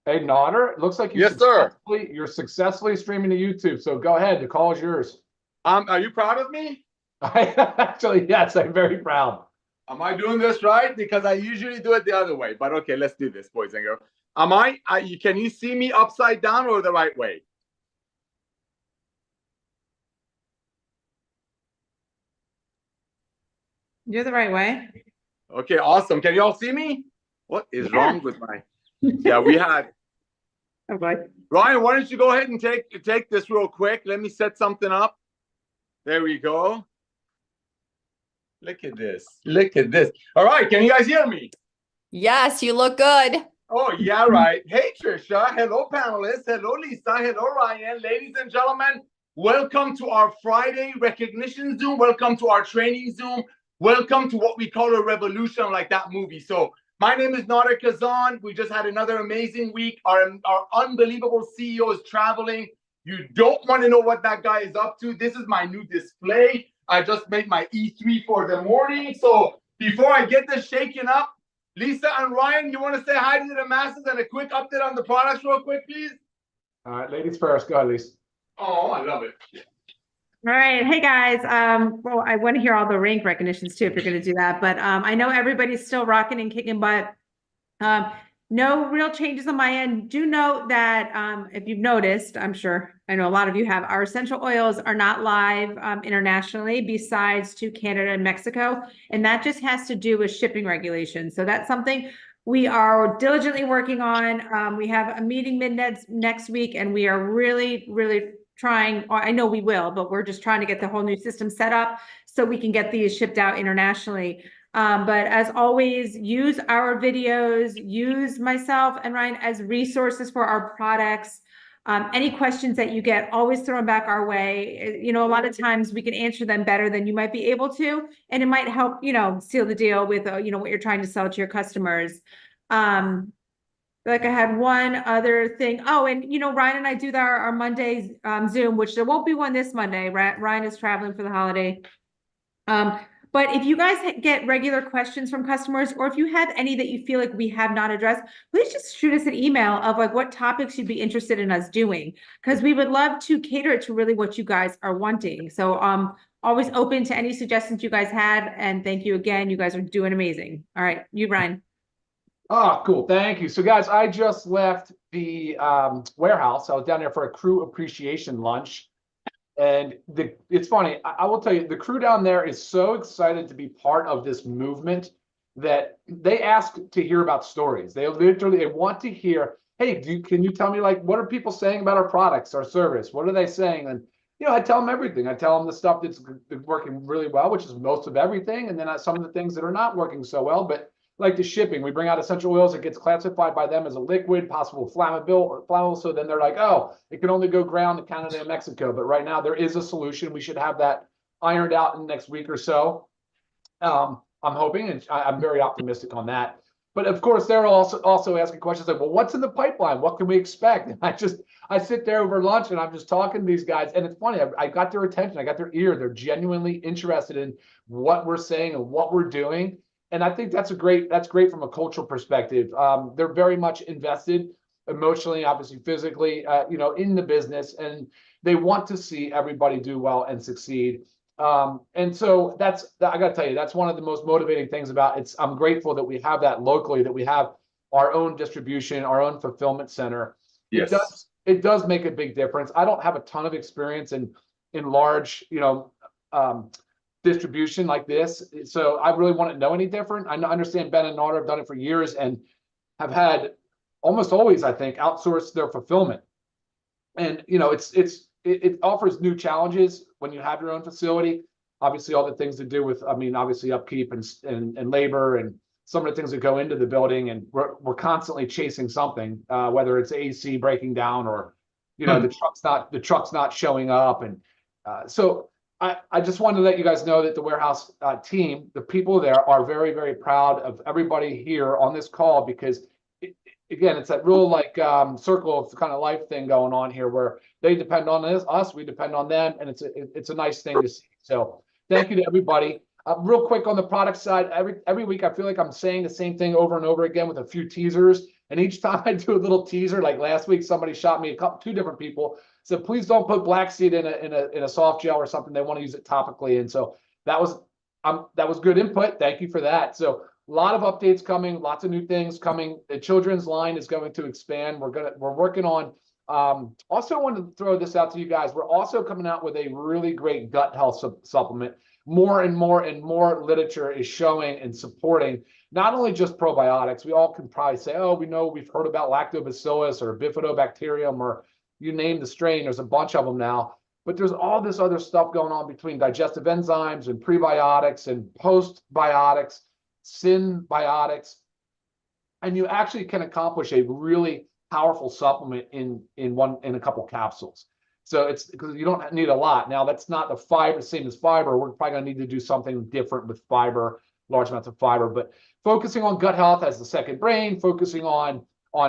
Hey, Nodder, it looks like Yes, sir. you're successfully streaming to YouTube. So go ahead, the call is yours. Are you proud of me? I actually, yes, I'm very proud. Am I doing this right? Because I usually do it the other way. But okay, let's do this, boys and girls. Can you see me upside down or the right way? You're the right way. Okay, awesome. Can you all see me? What is Yeah. wrong with my? Yeah, we had Oh boy. Ryan. Why don't you go ahead and take this real quick? Let me set something up. There we go. Look at this. Look at this. All right, can you guys hear me? Yes, you look good. Oh, yeah, right. Hey, Trisha. Hello, panelists. Hello, Lisa. Hello, Ryan. Ladies and gentlemen, welcome to our Friday recognition Zoom. Welcome to our training Zoom. Welcome to what we call a revolution, like that movie. So my name is Nader Kazan. We just had another amazing week. Our unbelievable CEO is traveling. You don't want to know what that guy is up to. This is my new display. I just made my E3 for the morning. So before I get this shaken up, Lisa and Ryan, you want to say hi to the masses and a quick update on the products real quick, please? All right, ladies first. Go ahead, Lisa. Oh, I love it. All right. Hey guys. Well, I want to hear all the rank recognitions too, if you're going to do that. But I know everybody's still rocking and kicking butt. No real changes on my end. Do note that if you've noticed, I'm sure I know a lot of you have, our essential oils are not live internationally besides to Canada and Mexico. And that just has to do with shipping regulations. So that's something we are diligently working on. We have a meeting next week, and we are really, really trying, I know we will, but we're just trying to get the whole new system set up so we can get these shipped out internationally. But as always, use our videos, use myself and Ryan as resources for our products. Any questions that you get, always throw them back our way. You know, a lot of times we can answer them better than you might be able to, and it might help, you know, seal the deal with, you know, what you're trying to sell to your customers. Like I had one other thing. Oh, and you know, Ryan and I do our Mondays Zoom, which there won't be one this Monday. Ryan is traveling for the holiday. But if you guys get regular questions from customers, or if you have any that you feel like we have not addressed, please just shoot us an email of like what topics you'd be interested in us doing, because we would love to cater it to really what you guys are wanting. So always open to any suggestions you guys had. And thank you again. You guys are doing amazing. All right, you, Ryan. Oh, cool. Thank you. So, guys, I just left the warehouse. I was down there for a crew appreciation lunch. And it's funny. I will tell you, the crew down there is so excited to be part of this movement that they ask to hear about stories. They want to hear, hey, can you tell me, like, what are people saying about our products, our service? What are they saying? And, you know, I tell them everything. I tell them the stuff that's working really well, which is most of everything. And then some of the things that are not working so well, but like the shipping, we bring out essential oils, it gets classified by them as a liquid, possible flammable. So then they're like, oh, it can only go ground to Canada and Mexico. But right now there is a solution. We should have that ironed out in the next week or so. I'm hoping, and I'm very optimistic on that. But of course, they're also asking questions like, well, what's in the pipeline? What can we expect? And I sit there over lunch and I'm just talking to these guys. And it's funny, I got their attention, I got their ear. They're genuinely interested in what we're saying and what we're doing. And I think that's great from a cultural perspective. They're very much invested emotionally, obviously physically, you know, in the business, and they want to see everybody do well and succeed. And so I got to tell you, that's one of the most motivating things about it. I'm grateful that we have that locally, that we have our own distribution, our own fulfillment center. Yes. It does make a big difference. I don't have a ton of experience in large, you know, distribution like this. So I really wouldn't know any different. I understand Ben and Nader have done it for years and have had almost always, I think, outsourced their fulfillment. And, you know, it offers new challenges when you have your own facility. Obviously, all the things to do with, I mean, obviously upkeep and labor and some of the things that go into the building. And we're constantly chasing something, whether it's AC breaking down or, you know, the truck's not showing up. And so I just wanted to let you guys know that the warehouse team, the people there, are very, very proud of everybody here on this call, because again, it's that real like circle of kind of life thing going on here, where they depend on us, we depend on them, and it's a nice thing to see. So thank you to everybody. Real quick on the product side, every week I feel like I'm saying the same thing over and over again with a few teasers, And each time I do a little teaser, like last week, somebody shot me two different people said, please don't put black seed in a soft gel or something. They want to use it topically. And so that was good input. Thank you for that. So a lot of updates coming, lots of new things coming. The children's line is going to expand. We're working on, also wanted to throw this out to you guys. We're also coming out with a really great gut health supplement. More and more literature is showing and supporting not only just probiotics. We all can probably say, oh, we've heard about lactobacillus or bifidobacterium, or you name the strain. There's a bunch of them now. But there's all this other stuff going on between digestive enzymes and prebiotics and postbiotics, symbiotics. And you actually can accomplish a really powerful supplement in a couple capsules. So it's because you don't need a lot. Now, that's not the fiber, same as fiber. We're probably going to need to do something different with fiber, large amounts of fiber. But focusing on gut health as the second brain, focusing on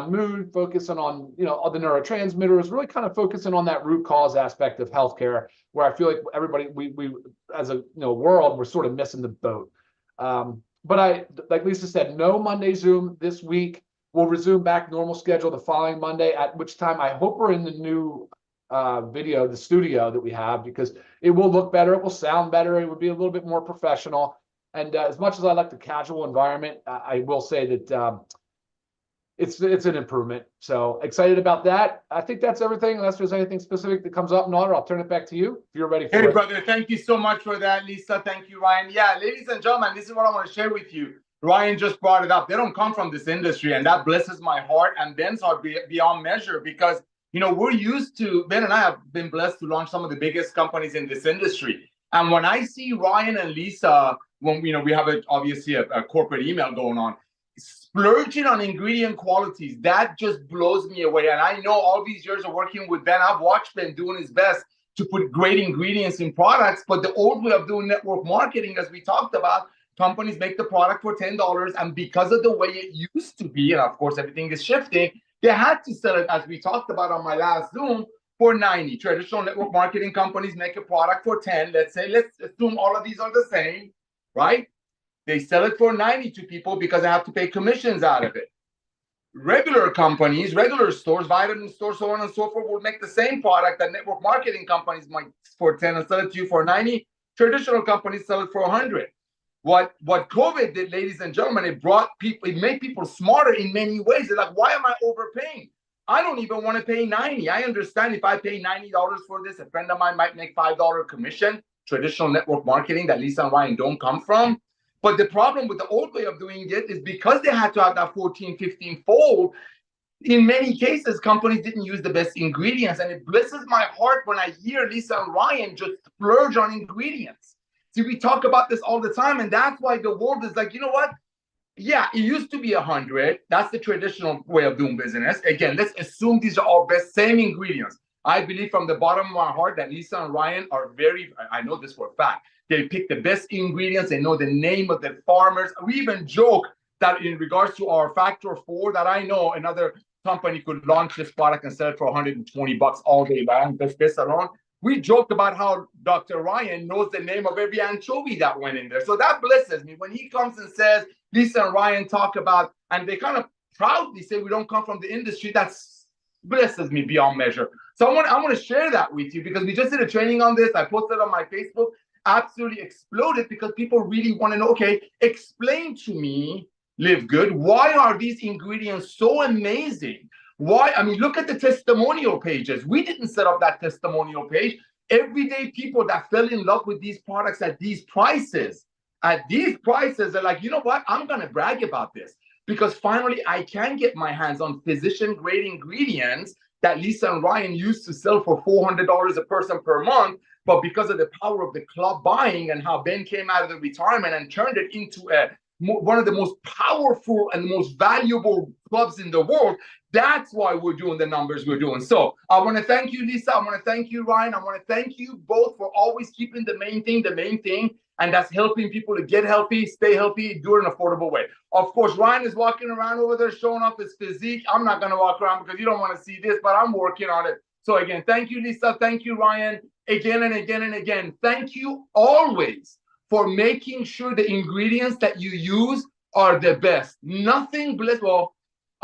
mood, focusing on all the neurotransmitters, really kind of focusing on that root cause aspect of healthcare, where I feel like everybody, we as a world, we're sort of missing the boat. But like Lisa said, no Monday Zoom this week. We'll resume back normal schedule the following Monday, at which time I hope we're in the new the studio that we have, because it will look better, it will sound better, it would be a little bit more professional. And as much as I like the casual environment, I will say that it's an improvement. So excited about that. I think that's everything, unless there's anything specific that comes up. Nader, I'll turn it back to you if you're ready for it. Hey, brother, thank you so much for that, Lisa. Thank you, Ryan. Yeah, ladies and gentlemen, this is what I want to share with you. Ryan just brought it up. They don't come from this industry, and that blesses my heart and Ben's heart beyond measure, because we're used to, Ben and I have been blessed to launch some of the biggest companies in this industry. And when I see Ryan and Lisa, when we have obviously a corporate email going on, splurging on ingredient qualities, that just blows me away. And I know all these years of working with Ben, I've watched Ben doing his best to put great ingredients in products. But the old way of doing network marketing, as we talked about, companies make the product for $10, and because of the way it used to be, and of course everything is shifting, they had to sell it, as we talked about on my last Zoom, for 90. Traditional network marketing companies make a product for 10. Let's assume all of these are the same, right? They sell it for 90 to people because they have to pay commissions out of it. Regular companies, regular stores, vitamin stores, so on and so forth, will make the same product that network marketing companies might for 10 and sell it to you for 90. Traditional companies sell it for 100. What COVID did, ladies and gentlemen, it made people smarter in many ways. They're like, why am I overpaying? I don't even want to pay 90. I understand if I pay $90 for this, a friend of mine might make $5 commission, traditional network marketing that Lisa and Ryan don't come from. But the problem with the old way of doing it is because they had to have that 14, 15 fold, in many cases, companies didn't use the best ingredients. And it blesses my heart when I hear Lisa and Ryan just splurge on ingredients. See, we talk about this all the time, and that's why the world is like, you know what? Yeah, it used to be 100. That's the traditional way of doing business. Again, let's assume these are all best, same ingredients. I believe from the bottom of my heart that Lisa and Ryan are I know this for a fact. They pick the best ingredients. They know the name of the farmers. We even joke that in regards to our Factor 4, that I know another company could launch this product and sell it for $120 all day long, just this alone. We joked about how Dr. Ryan knows the name of every anchovy that went in there. So that blesses me when he comes and says, Lisa and Ryan talk about, and they kind of proudly say we don't come from the industry. That blesses me beyond measure. So I want to share that with you, because we just did a training on this. I posted on my Facebook, absolutely exploded, because people really want to know, okay, explain to me, LiveGood, why are these ingredients so amazing? Why? I mean, look at the testimonial pages. We didn't set up that testimonial page. Everyday people that fell in love with these products at these prices, are like, you know what? I'm going to brag about this, because finally I can get my hands on physician-grade ingredients that Lisa and Ryan used to sell for $400 a person per month. But because of the power of the club buying and how Ben came out of the retirement and turned it into one of the most powerful and most valuable clubs in the world, that's why we're doing the numbers we're doing. So I want to thank you, Lisa. I want to thank you, Ryan. I want to thank you both for always keeping the main thing, and that's helping people to get healthy, stay healthy, do it in an affordable way. Of course, Ryan is walking around over there showing off his physique. I'm not going to walk around because you don't want to see this, but I'm working on it. So again, thank you, Lisa. Thank you, Ryan. Again and again and again. Thank you always for making sure the ingredients that you use are the best. Nothing, well,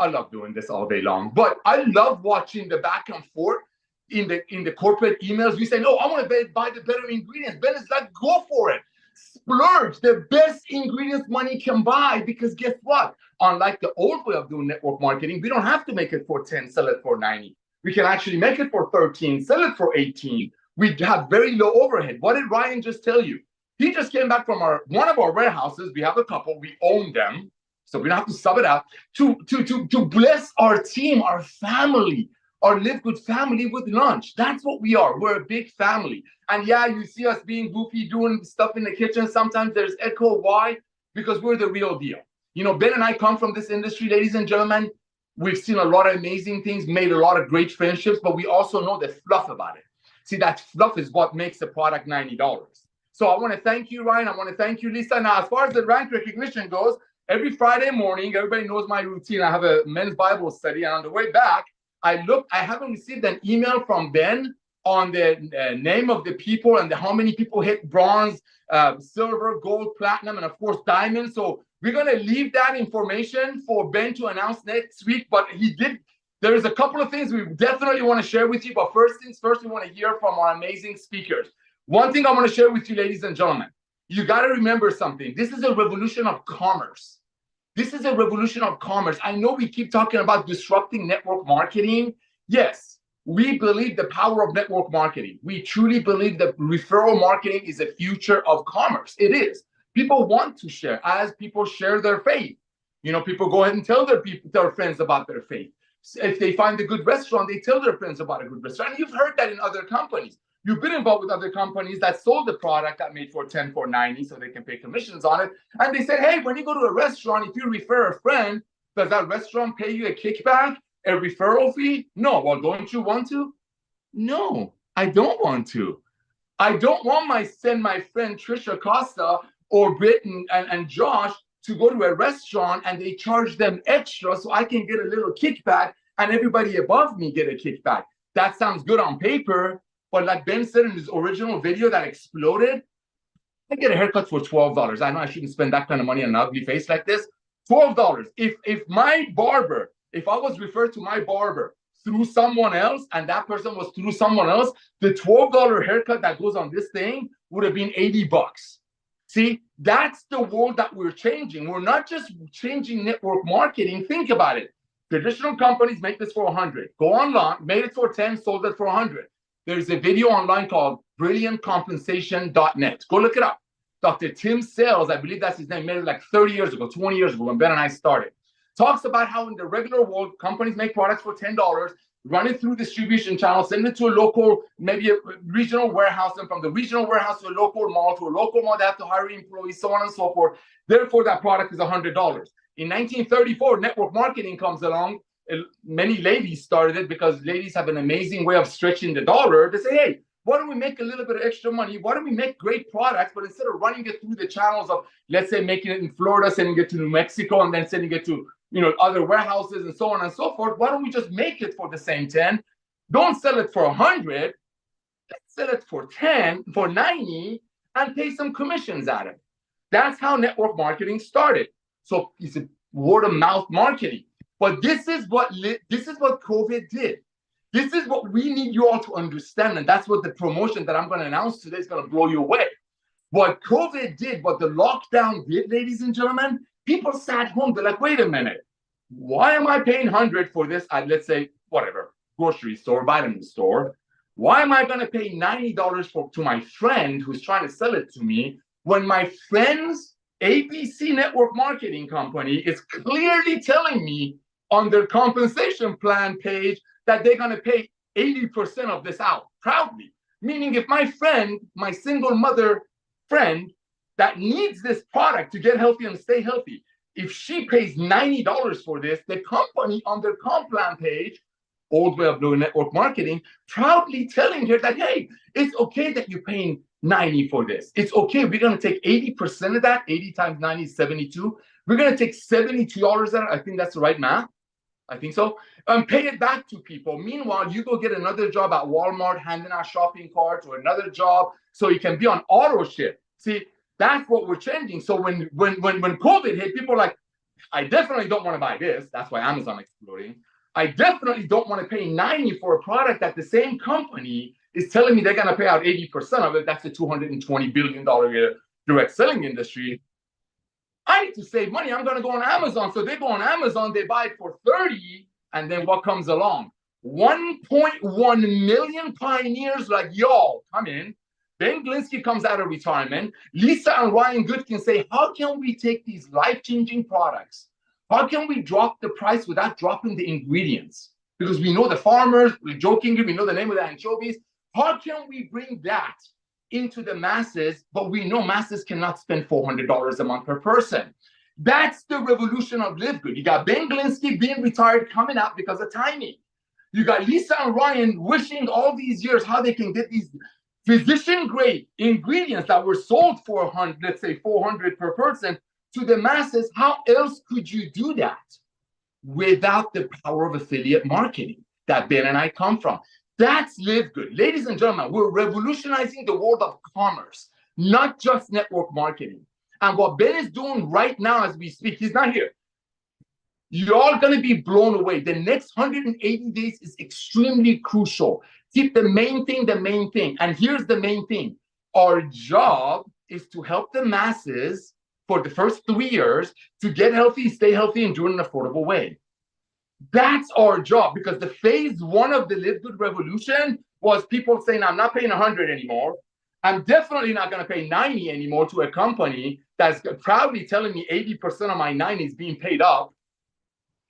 I love doing this all day long, but I love watching the back and forth in the corporate emails. We say, no, I want to buy the better ingredients. Ben is like, go for it. Splurge the best ingredients money can buy, because guess what? Unlike the old way of doing network marketing, we don't have to make it for 10, sell it for 90. We can actually make it for 13, sell it for 18. We have very low overhead. What did Ryan just tell you? He just came back from one of our warehouses. We have a couple, we own them, so we don't have to sub it out, to bless our team, our family, our LiveGood family with lunch. That's what we are. We're a big family. And yeah, you see us being goofy, doing stuff in the kitchen. Sometimes there's echo. Why? Because we're the real deal. You know, Ben and I come from this industry, ladies and gentlemen. We've seen a lot of amazing things, made a lot of great friendships, but we also know the fluff about it. See, that fluff is what makes the product $90. So I want to thank you, Ryan. I want to thank you, Lisa. Now, as far as the rank recognition goes, every Friday morning, everybody knows my routine. I have a men's Bible study, and on the way back, I haven't received an email from Ben on the name of the people and how many people hit bronze, silver, gold, platinum, and of course, diamond. So we're going to leave that information for Ben to announce next week. But there's a couple of things we definitely want to share with you. But first things first, we want to hear from our amazing speakers. One thing I want to share with you, ladies and gentlemen, you got to remember something. This is a revolution of commerce. This is a revolution of commerce. I know we keep talking about disrupting network marketing. Yes, we believe the power of network marketing. We truly believe that referral marketing is the future of commerce. It is. People want to share. As people share their faith, you know, people go ahead and tell their friends about their faith. If they find a good restaurant, they tell their friends about a good restaurant. And you've heard that in other companies. You've been involved with other companies that sold the product that made for 10 for 90 so they can pay commissions on it. And they said, hey, when you go to a restaurant, if you refer a friend, does that restaurant pay you a kickback, a referral fee? No. Well, don't you want to? No, I don't want to. I don't want send my friend Trisha Costa or Britt and Josh to go to a restaurant and they charge them extra so I can get a little kickback and everybody above me get a kickback. That sounds good on paper. But like Ben said in his original video that exploded, I get a haircut for $12. I know I shouldn't spend that kind of money on an ugly face like this. $12. If my barber, if I was referred to my barber through someone else and that person was through someone else, the $12 haircut that goes on this thing would have been $80. See, that's the world that we're changing. We're not just changing network marketing. Think about it. Traditional companies make this for 100. Go online, made it for 10, sold it for 100. There's a video online called brilliantcompensation.net. Go look it up. Dr. Tim Sales, I believe that's his name, made it like 30 years ago, 20 years ago when Ben and I started. Talks about how in the regular world, companies make products for $10, run it through distribution channels, send it to a local, maybe a regional warehouse, and from the regional warehouse to a local mall, they have to hire employees, so on and so forth. Therefore, that product is $100. In 1934, network marketing comes along. Many ladies started it because ladies have an amazing way of stretching the dollar. They say, hey, why don't we make a little bit of extra money? Why don't we make great products, but instead of running it through the channels of, let's say, making it in Florida, sending it to New Mexico, and then sending it to, you know, other warehouses and so on and so forth, why don't we just make it for the same 10? Don't sell it for 100. Let's sell it for 10, for 90, and pay some commissions at it. That's how network marketing started. So it's a word of mouth marketing. But this is what COVID did. This is what we need you all to understand. And that's what the promotion that I'm going to announce today is going to blow you away. What COVID did, what the lockdown did, ladies and gentlemen, people sat home. They're like, wait a minute. Why am I paying 100 for this at, let's say, whatever, grocery store, vitamin store? Why am I going to pay $90 to my friend who's trying to sell it to me when my friend's ABC network marketing company is clearly telling me on their compensation plan page that they're going to pay 80% of this out proudly? Meaning if my friend, my single mother friend that needs this product to get healthy and stay healthy, if she pays $90 for this, the company on their comp plan page, old way of doing network marketing, proudly telling her that, hey, it's okay that you're paying 90 for this. It's okay. We're going to take 80% of that. 80 times 90 is 72. We're going to take $72 out. I think that's the right math. I think so. Pay it back to people. Meanwhile, you go get another job at Walmart, handing out shopping carts, or another job so you can be on auto ship. See, that's what we're changing. So when COVID hit, people are like, I definitely don't want to buy this. That's why Amazon exploding. I definitely don't want to pay 90 for a product that the same company is telling me they're going to pay out 80% of it. That's the $220 billion direct selling industry. I need to save money. I'm going to go on Amazon. So they go on Amazon, they buy it for 30, and then what comes along? 1.1 million pioneers like y'all come in. Ben Glinsky comes out of retirement. Lisa and Ryan Good can say, how can we take these life-changing products? How can we drop the price without dropping the ingredients? Because we know the farmers, we jokingly, we know the name of the anchovies. How can we bring that into the masses? But we know masses cannot spend $400 a month per person. That's the revolution of LiveGood. You got Ben Glinsky being retired coming out because of timing. You got Lisa and Ryan wishing all these years how they can get these physician-grade ingredients that were sold for, let's say, $400 per person to the masses. How else could you do that without the power of affiliate marketing that Ben and I come from? That's LiveGood. Ladies and gentlemen, we're revolutionizing the world of commerce, not just network marketing. And what Ben is doing right now as we speak, he's not here. You're all going to be blown away. The next 180 days is extremely crucial. Keep the main thing, the main thing. And here's the main thing. Our job is to help the masses for the first 3 years to get healthy, stay healthy, and do it in an affordable way. That's our job, because the phase one of the LiveGood revolution was people saying, I'm not paying 100 anymore. I'm definitely not going to pay 90 anymore to a company that's proudly telling me 80% of my 90 is being paid up.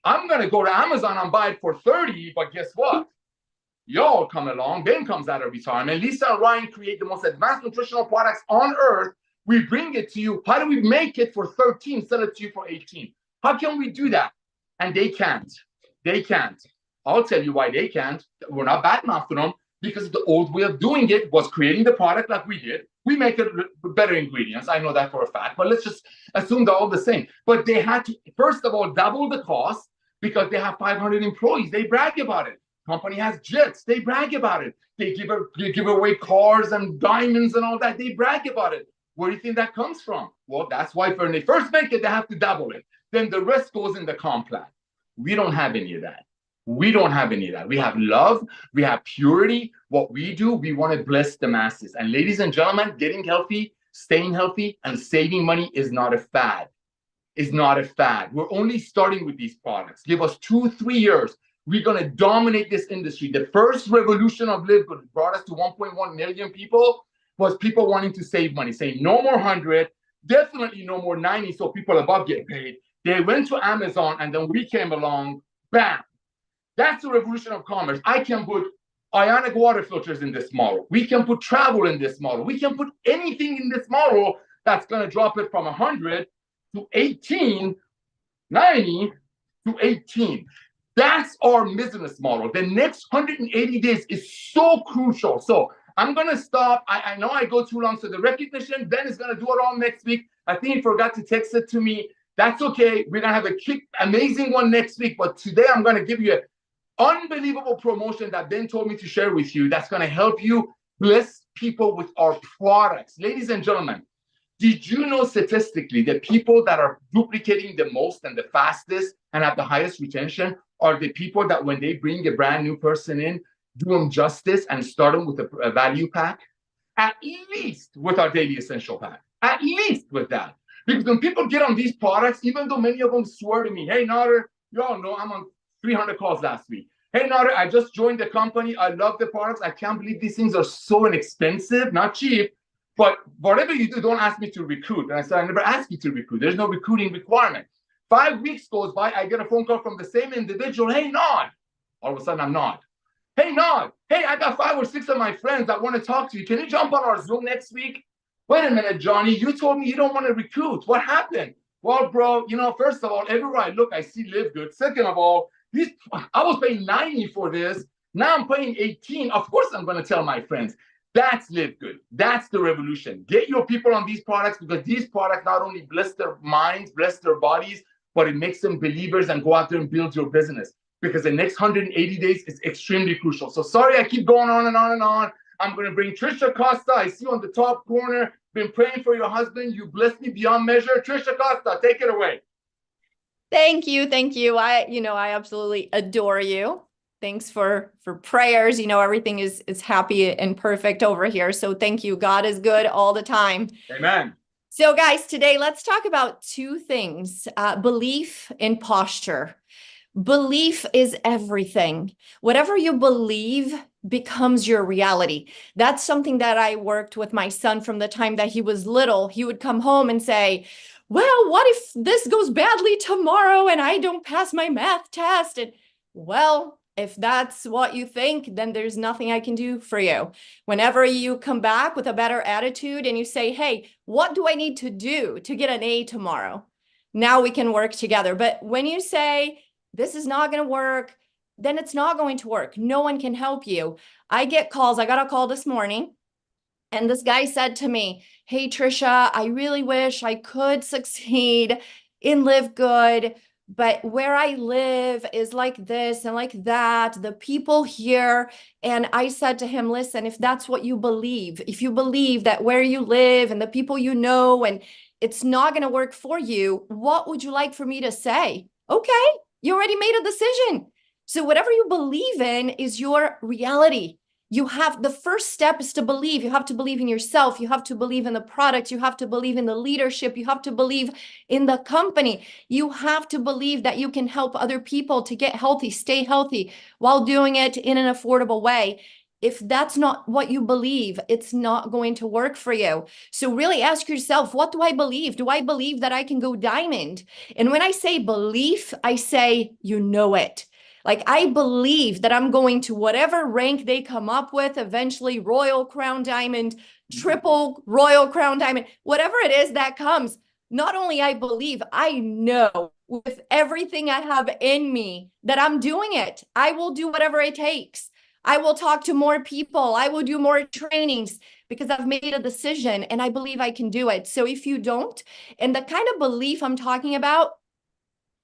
I'm going to go to Amazon and buy it for 30, but guess what? Y'all come along. Ben comes out of retirement. Lisa and Ryan create the most advanced nutritional products on earth. We bring it to you. How do we make it for 13, sell it to you for 18? How can we do that? And they can't. They can't. I'll tell you why they can't. We're not badmouthing them, because the old way of doing it was creating the product like we did. We make it with better ingredients. I know that for a fact, but let's just assume they're all the same. But they had to, first of all, double the cost because they have 500 employees. They brag about it. Company has jets. They brag about it. They give away cars and diamonds and all that. They brag about it. Where do you think that comes from? Well, that's why when they first make it, they have to double it. Then the rest goes in the comp plan. We don't have any of that. We don't have any of that. We have love. We have purity. What we do, we want to bless the masses. And ladies and gentlemen, getting healthy, staying healthy, and saving money is not a fad. It's not a fad. We're only starting with these products. Give us 2-3 years. We're going to dominate this industry. The first revolution of LiveGood brought us to 1.1 million people was people wanting to save money, saying no more 100, definitely no more 90, so people above get paid. They went to Amazon, and then we came along, bam. That's the revolution of commerce. I can put ionic water filters in this model. We can put travel in this model. We can put anything in this model that's going to drop it from 100 to 18, 90 to 18. That's our business model. The next 180 days is so crucial. So I'm going to stop. I know I go too long. So the recognition, Ben is going to do it all next week. I think he forgot to text it to me. That's okay. We're going to have a amazing one next week. But today I'm going to give you an unbelievable promotion that Ben told me to share with you that's going to help you bless people with our products. Ladies and gentlemen, did you know statistically that people that are duplicating the most and the fastest and have the highest retention are the people that when they bring a brand new person in, do them justice and start them with a value pack? At least with our daily essential pack. At least with that. Because when people get on these products, even though many of them swear to me, hey, Nader, you all know I'm on 300 calls last week. Hey, Nader, I just joined the company. I love the products. I can't believe these things are so inexpensive, not cheap. But whatever you do, don't ask me to recruit. And I said, I never asked you to recruit. There's no recruiting requirement. 5 weeks goes by, I get a phone call from the same individual. Hey, Nod. All of a sudden, I'm Nod. Hey, Nod. Hey, I got 5 or 6 of my friends that want to talk to you. Can you jump on our Zoom next week? Wait a minute, Johnny. You told me you don't want to recruit. What happened? Well, bro, first of all, everywhere I look, I see LiveGood. Second of all, I was paying 90 for this. Now I'm paying 18. Of course, I'm going to tell my friends. That's LiveGood. That's the revolution. Get your people on these products, because these products not only bless their minds, bless their bodies, but it makes them believers and go out there and build your business, because the next 180 days is extremely crucial. So sorry, I keep going on and on and on. I'm going to bring Trisha Costa. I see you on the top corner. Been praying for your husband. You blessed me beyond measure. Trisha Costa, take it away. Thank you. Thank you. I absolutely adore you. Thanks for prayers. Everything is happy and perfect over here. So thank you. God is good all the time. Amen. So guys, today let's talk about two things, belief and posture. Belief is everything. Whatever you believe becomes your reality. That's something that I worked with my son from the time that he was little. He would come home and say, well, what if this goes badly tomorrow and I don't pass my math test? And well, if that's what you think, then there's nothing I can do for you. Whenever you come back with a better attitude and you say, hey, what do I need to do to get an A tomorrow? Now we can work together. But when you say, this is not going to work, then it's not going to work. No one can help you. I get calls. I got a call this morning and this guy said to me, hey, Trisha, I really wish I could succeed in LiveGood, but where I live is like this and like that, the people here. And I said to him, listen, if that's what you believe, if you believe that where you live and the people you know, and it's not going to work for you, what would you like for me to say? Okay, you already made a decision. So whatever you believe in is your reality. The first step is to believe. You have to believe in yourself. You have to believe in the product. You have to believe in the leadership. You have to believe in the company. You have to believe that you can help other people to get healthy, stay healthy while doing it in an affordable way. If that's not what you believe, it's not going to work for you. So really ask yourself, what do I believe? Do I believe that I can go diamond? And when I say belief, I say, you know it. Like I believe that I'm going to whatever rank they come up with, eventually Royal Crown Diamond, triple Royal Crown Diamond, whatever it is that comes. Not only I believe, I know with everything I have in me that I'm doing it. I will do whatever it takes. I will talk to more people. I will do more trainings because I've made a decision and I believe I can do it. So if you don't, and the kind of belief I'm talking about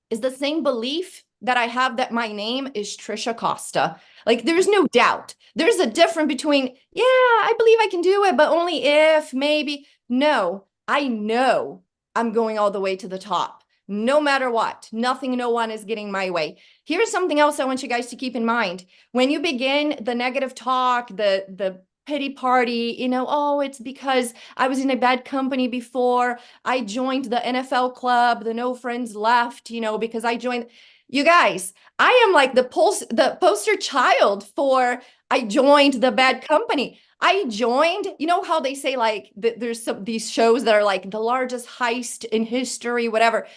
is the same belief that I have that my name is Trisha Costa. Like there's no doubt. There's a difference between, yeah, I believe I can do it, but only if, maybe. No, I know I'm going all the way to the top. No matter what, nothing, no one is getting my way. Here's something else I want you guys to keep in mind. When you begin the negative talk, the pity party, oh, it's because I was in a bad company before. I joined the NFL club, the no friends left, because I joined. You guys, I am like the poster child for I joined the bad company. I joined, how they say like there's these shows that are like the largest heist in history, whatever.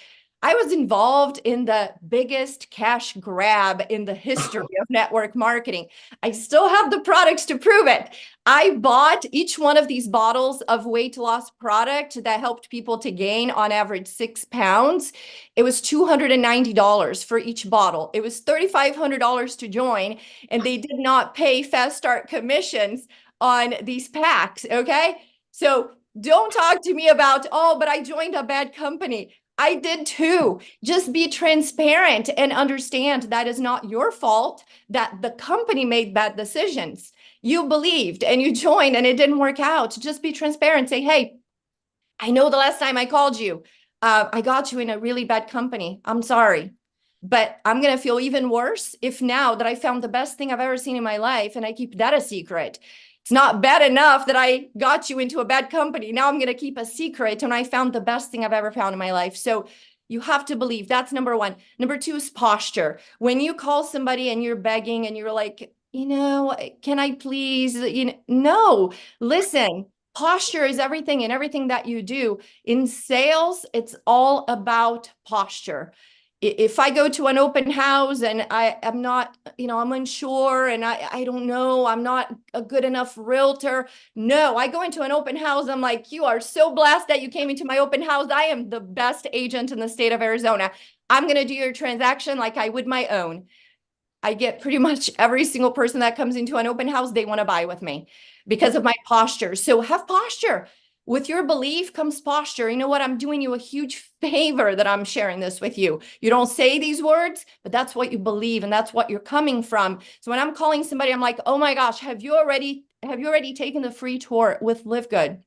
I was involved in the biggest cash grab in the history of network marketing. I still have the products to prove it. I bought each one of these bottles of weight loss product that helped people to gain on average 6 pounds. It was $290 for each bottle. It was $3,500 to join, and they did not pay Fast Start commissions on these packs, okay? So don't talk to me about, oh, but I joined a bad company. I did too. Just be transparent and understand that is not your fault, that the company made bad decisions. You believed and you joined and it didn't work out. Just be transparent. Say, hey, I know the last time I called you, I got you in a really bad company. I'm sorry. But I'm going to feel even worse if now that I found the best thing I've ever seen in my life and I keep that a secret. It's not bad enough that I got you into a bad company. Now I'm going to keep a secret and I found the best thing I've ever found in my life. So you have to believe. That's number one. Number two is posture. When you call somebody and you're begging and you're like, can I please, no, listen, posture is everything and everything that you do. In sales, it's all about posture. If I go to an open house and I'm not, I'm unsure and I don't know, I'm not a good enough realtor. No, I go into an open house. I'm like, you are so blessed that you came into my open house. I am the best agent in the state of Arizona. I'm going to do your transaction like I would my own. I get pretty much every single person that comes into an open house, they want to buy with me because of my posture. So have posture. With your belief comes posture. You know what? I'm doing you a huge favor that I'm sharing this with you. You don't say these words, but that's what you believe and that's what you're coming from. So when I'm calling somebody, I'm like, oh my gosh, have you already taken the free tour with LiveGood?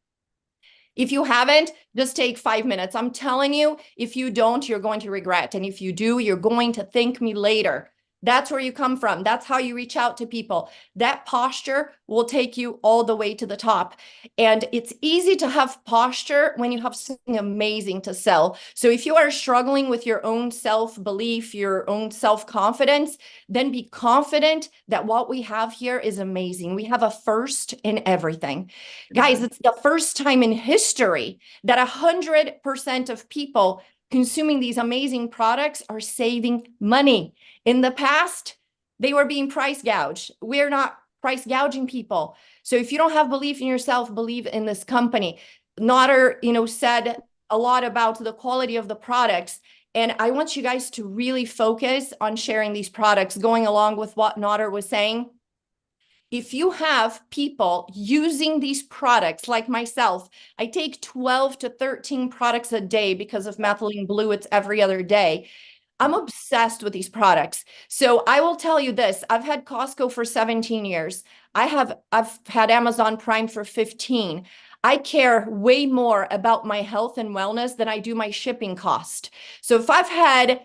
If you haven't, just take 5 minutes. I'm telling you, if you don't, you're going to regret. And if you do, you're going to thank me later. That's where you come from. That's how you reach out to people. That posture will take you all the way to the top. And it's easy to have posture when you have something amazing to sell. So if you are struggling with your own self-belief, your own self-confidence, then be confident that what we have here is amazing. We have a first in everything. Guys, it's the first time in history that 100% of people consuming these amazing products are saving money. In the past, they were being price gouged. We're not price gouging people. So if you don't have belief in yourself, believe in this company. Nader, said a lot about the quality of the products. And I want you guys to really focus on sharing these products, going along with what Nader was saying. If you have people using these products like myself, I take 12 to 13 products a day because of methylene blue. It's every other day. I'm obsessed with these products. So I will tell you this, I've had Costco for 17 years. I've had Amazon Prime for 15. I care way more about my health and wellness than I do my shipping cost. So if I've had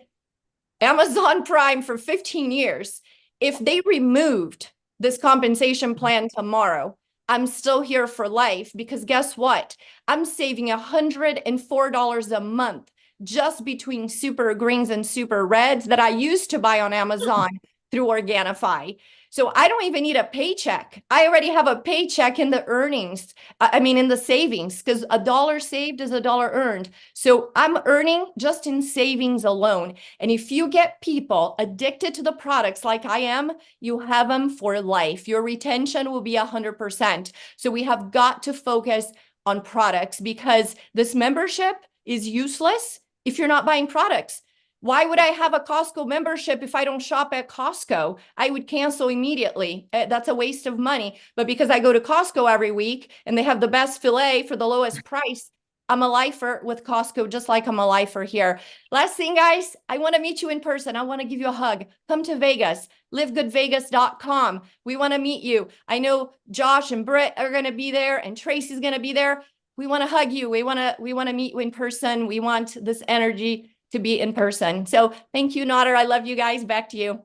Amazon Prime for 15 years, if they removed this compensation plan tomorrow, I'm still here for life, because guess what? I'm saving $104 a month just between super greens and super reds that I used to buy on Amazon through Organifi. So I don't even need a paycheck. I already have a paycheck in the earnings. In the savings, because $1 saved is $1 earned. So I'm earning just in savings alone. And if you get people addicted to the products like I am, you have them for life. Your retention will be 100%. So we have got to focus on products, because this membership is useless if you're not buying products. Why would I have a Costco membership if I don't shop at Costco? I would cancel immediately. That's a waste of money. But because I go to Costco every week and they have the best filet for the lowest price, I'm a lifer with Costco, just like I'm a lifer here. Last thing, guys, I want to meet you in person. I want to give you a hug. Come to Vegas, livegoodvegas.com. We want to meet you. I know Josh and Britt are going to be there and Tracy's going to be there. We want to hug you. We want to meet you in person. We want this energy to be in person. So thank you, Nader. I love you guys. Back to you.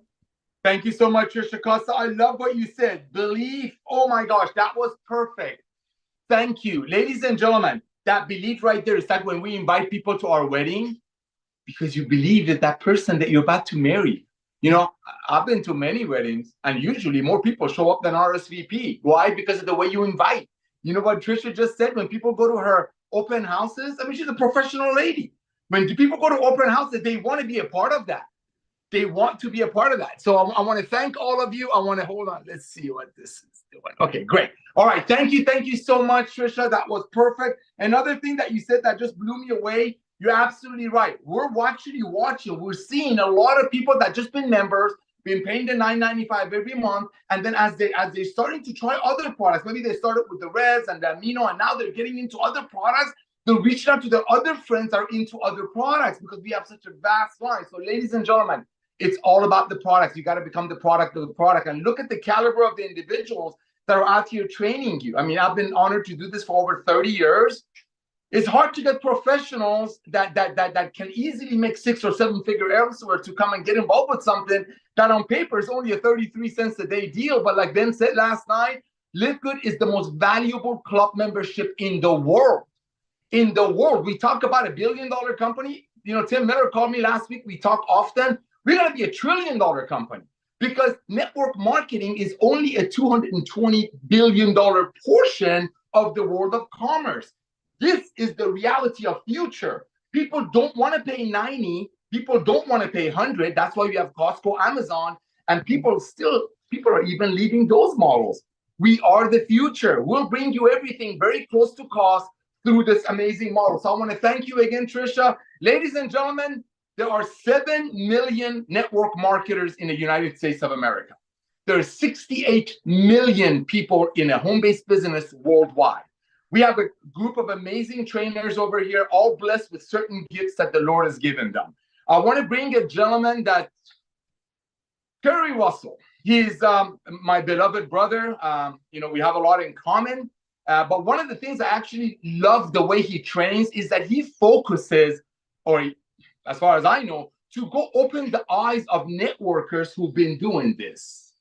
Thank you so much, Trisha Costa. I love what you said. Belief. Oh my gosh, that was perfect. Thank you. Ladies and gentlemen, that belief right there is like when we invite people to our wedding, because you believe that person that you're about to marry. I've been to many weddings, and usually more people show up than RSVP. Why? Because of the way you invite. You know what Trisha just said? When people go to her open houses, she's a professional lady. When people go to open houses, they want to be a part of that. They want to be a part of that. So I want to thank all of you. I want to hold on. Let's see what this is doing. Okay, great. All right. Thank you. Thank you so much, Trisha. That was perfect. Another thing that you said that just blew me away. You're absolutely right. We're watching. We're seeing a lot of people that just been members, been paying the $9.95 every month. And then as they're starting to try other products, maybe they started with the Reds and the Amino, and now they're getting into other products. They're reaching out to their other friends that are into other products, because we have such a vast line. So ladies and gentlemen, it's all about the products. You got to become the product of the product. And look at the caliber of the individuals that are out here training you. I've been honored to do this for over 30 years. It's hard to get professionals that can easily make 6 or 7 figure elsewhere to come and get involved with something that on paper is only a 33 cents a day deal. But like Ben said last night, LiveGood is the most valuable club membership in the world. In the world, we talk about $1 billion company. Tim Miller called me last week. We talk often. We're going to be $1 trillion company, because network marketing is only a $220 billion portion of the world of commerce. This is the reality of future. People don't want to pay 90. People don't want to pay 100. That's why we have Costco, Amazon, and people are even leaving those models. We are the future. We'll bring you everything very close to cost through this amazing model. So I want to thank you again, Trisha. Ladies and gentlemen, there are 7 million network marketers in the United States of America. There are 68 million people in a home-based business worldwide. We have a group of amazing trainers over here, all blessed with certain gifts that the Lord has given them. I want to bring a gentleman that, Kerry Russell. He's my beloved brother. We have a lot in common. But one of the things I actually love the way he trains is that he focuses, or as far as I know, to go open the eyes of networkers who've been doing this,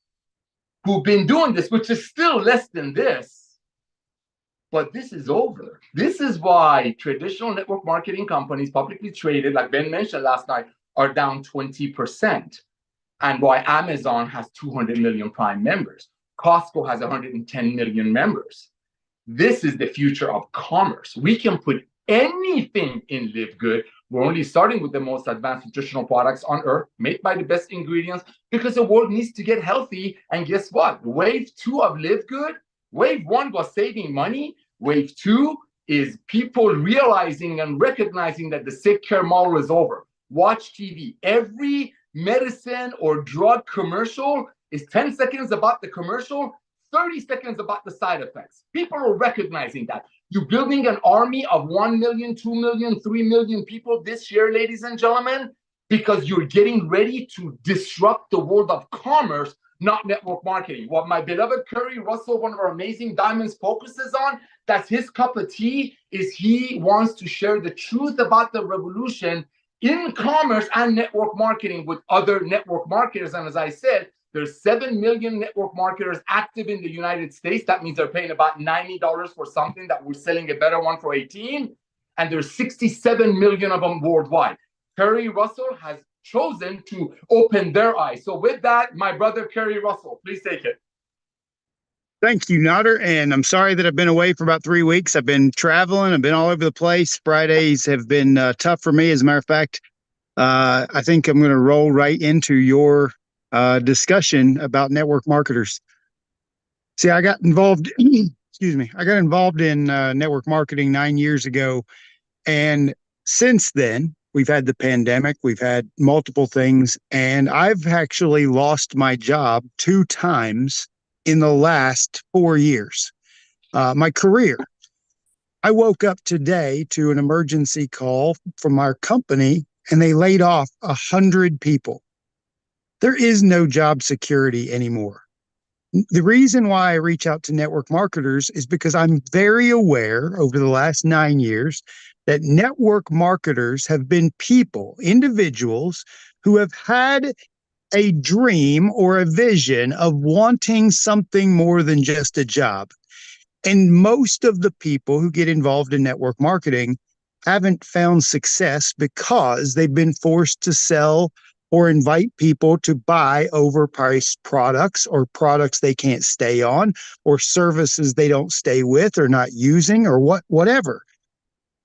which is still less than this. But this is over. This is why traditional network marketing companies, publicly traded, like Ben mentioned last night, are down 20%. And why Amazon has 200 million Prime members. Costco has 110 million members. This is the future of commerce. We can put anything in LiveGood. We're only starting with the most advanced nutritional products on earth, made by the best ingredients, because the world needs to get healthy. And guess what? Wave 2 of LiveGood, wave 1 was saving money. Wave 2 is people realizing and recognizing that the sick care model is over. Watch TV. Every medicine or drug commercial is 10 seconds about the commercial, 30 seconds about the side effects. People are recognizing that. You're building an army of 1 million, 2 million, 3 million people this year, ladies and gentlemen, because you're getting ready to disrupt the world of commerce, not network marketing. What my beloved Curry Russell, one of our amazing diamonds, focuses on, that's his cup of tea, is he wants to share the truth about the revolution in commerce and network marketing with other network marketers. And as I said, there's 7 million network marketers active in the United States. That means they're paying about $90 for something that we're selling a better one for 18. And there's 67 million of them worldwide. Curry Russell has chosen to open their eyes. So with that, my brother Curry Russell, please take it. Thank you, Nader. And I'm sorry that I've been away for about 3 weeks. I've been traveling. I've been all over the place. Fridays have been tough for me. As a matter of fact, I think I'm going to roll right into your discussion about network marketers. See, I got involved, excuse me, I got involved in network marketing 9 years ago. And since then, we've had the pandemic, we've had multiple things, and I've actually lost my job 2 times in the last 4 years. My career. I woke up today to an emergency call from our company, and they laid off 100 people. There is no job security anymore. The reason why I reach out to network marketers is because I'm very aware over the last 9 years that network marketers have been people, individuals who have had a dream or a vision of wanting something more than just a job. And most of the people who get involved in network marketing haven't found success because they've been forced to sell or invite people to buy overpriced products or products they can't stay on or services they don't stay with or not using or whatever.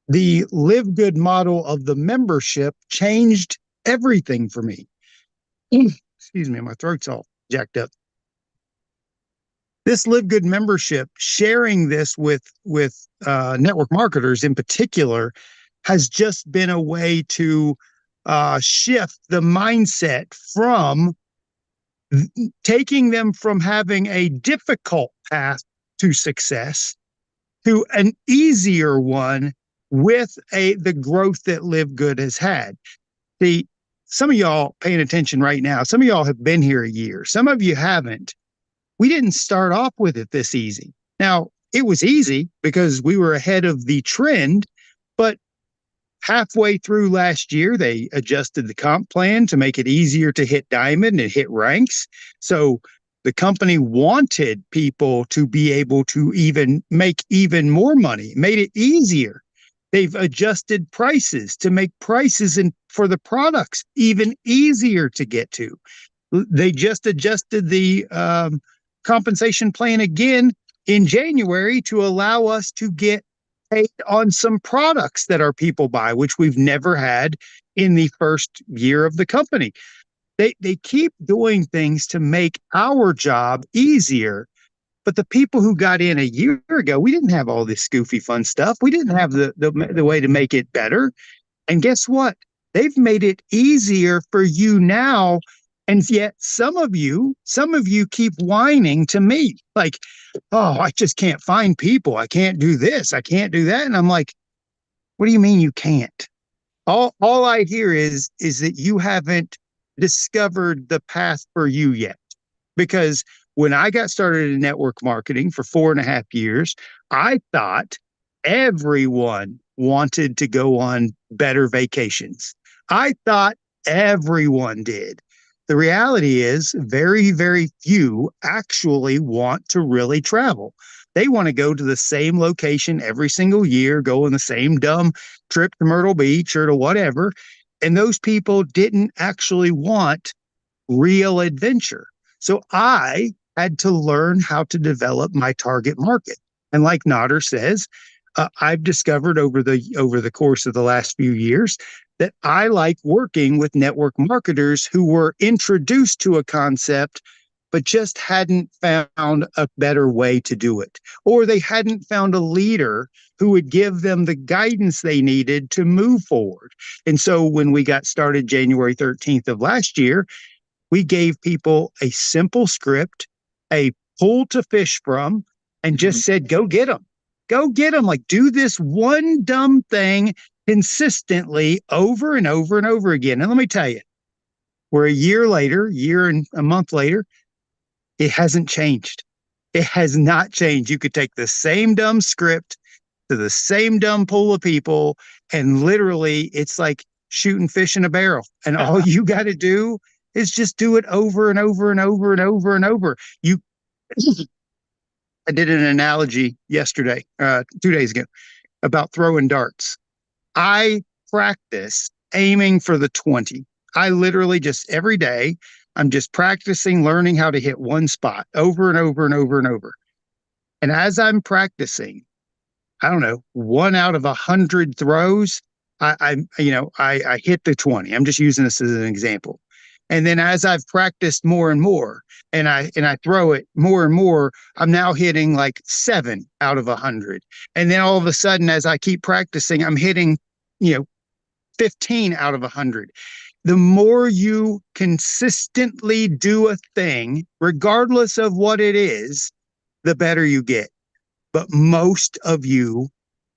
The LiveGood model of the membership changed everything for me. Excuse me, my throat's all jacked up. This LiveGood membership, sharing this with network marketers in particular, has just been a way to shift the mindset from taking them from having a difficult path to success to an easier one with the growth that LiveGood has had. Some of y'all paying attention right now, some of y'all have been here a year. Some of you haven't. We didn't start off with it this easy. Now, it was easy because we were ahead of the trend, but halfway through last year, they adjusted the comp plan to make it easier to hit diamond and hit ranks. So the company wanted people to be able to even make even more money, made it easier. They've adjusted prices to make prices for the products even easier to get to. They just adjusted the compensation plan again in January to allow us to get paid on some products that our people buy, which we've never had in the first year of the company. They keep doing things to make our job easier. But the people who got in a year ago, we didn't have all this goofy fun stuff. We didn't have the way to make it better. And guess what? They've made it easier for you now. And yet some of you keep whining to me like, oh, I just can't find people. I can't do this. I can't do that. And I'm like, what do you mean you can't? All I hear is that you haven't discovered the path for you yet. Because when I got started in network marketing for 4.5 years, I thought everyone wanted to go on better vacations. I thought everyone did. The reality is very, very few actually want to really travel. They want to go to the same location every single year, go on the same dumb trip to Myrtle Beach or to whatever. And those people didn't actually want real adventure. So I had to learn how to develop my target market. And like Nader says, I've discovered over the course of the last few years that I like working with network marketers who were introduced to a concept, but just hadn't found a better way to do it, or they hadn't found a leader who would give them the guidance they needed to move forward. And so when we got started January 13th of last year, we gave people a simple script, a pool to fish from, and just said, go get them. Go get them. Like, do this one dumb thing consistently over and over and over again. And let me tell you, we're a year and a month later, it hasn't changed. It has not changed. You could take the same dumb script to the same dumb pool of people, and literally it's like shooting fish in a barrel. And all you got to do is just do it over and over and over and over and over. I did an analogy yesterday, 2 days ago, about throwing darts. I practice aiming for the 20. I literally just every day, I'm just practicing learning how to hit one spot over and over and over and over. And as I'm practicing, I don't know, 1 out of 100 throws, I hit the 20. I'm just using this as an example. And then as I've practiced more and more, and I throw it more and more, I'm now hitting like 7 out of 100. And then all of a sudden, as I keep practicing, I'm hitting, 15 out of 100. The more you consistently do a thing, regardless of what it is, the better you get. But most of you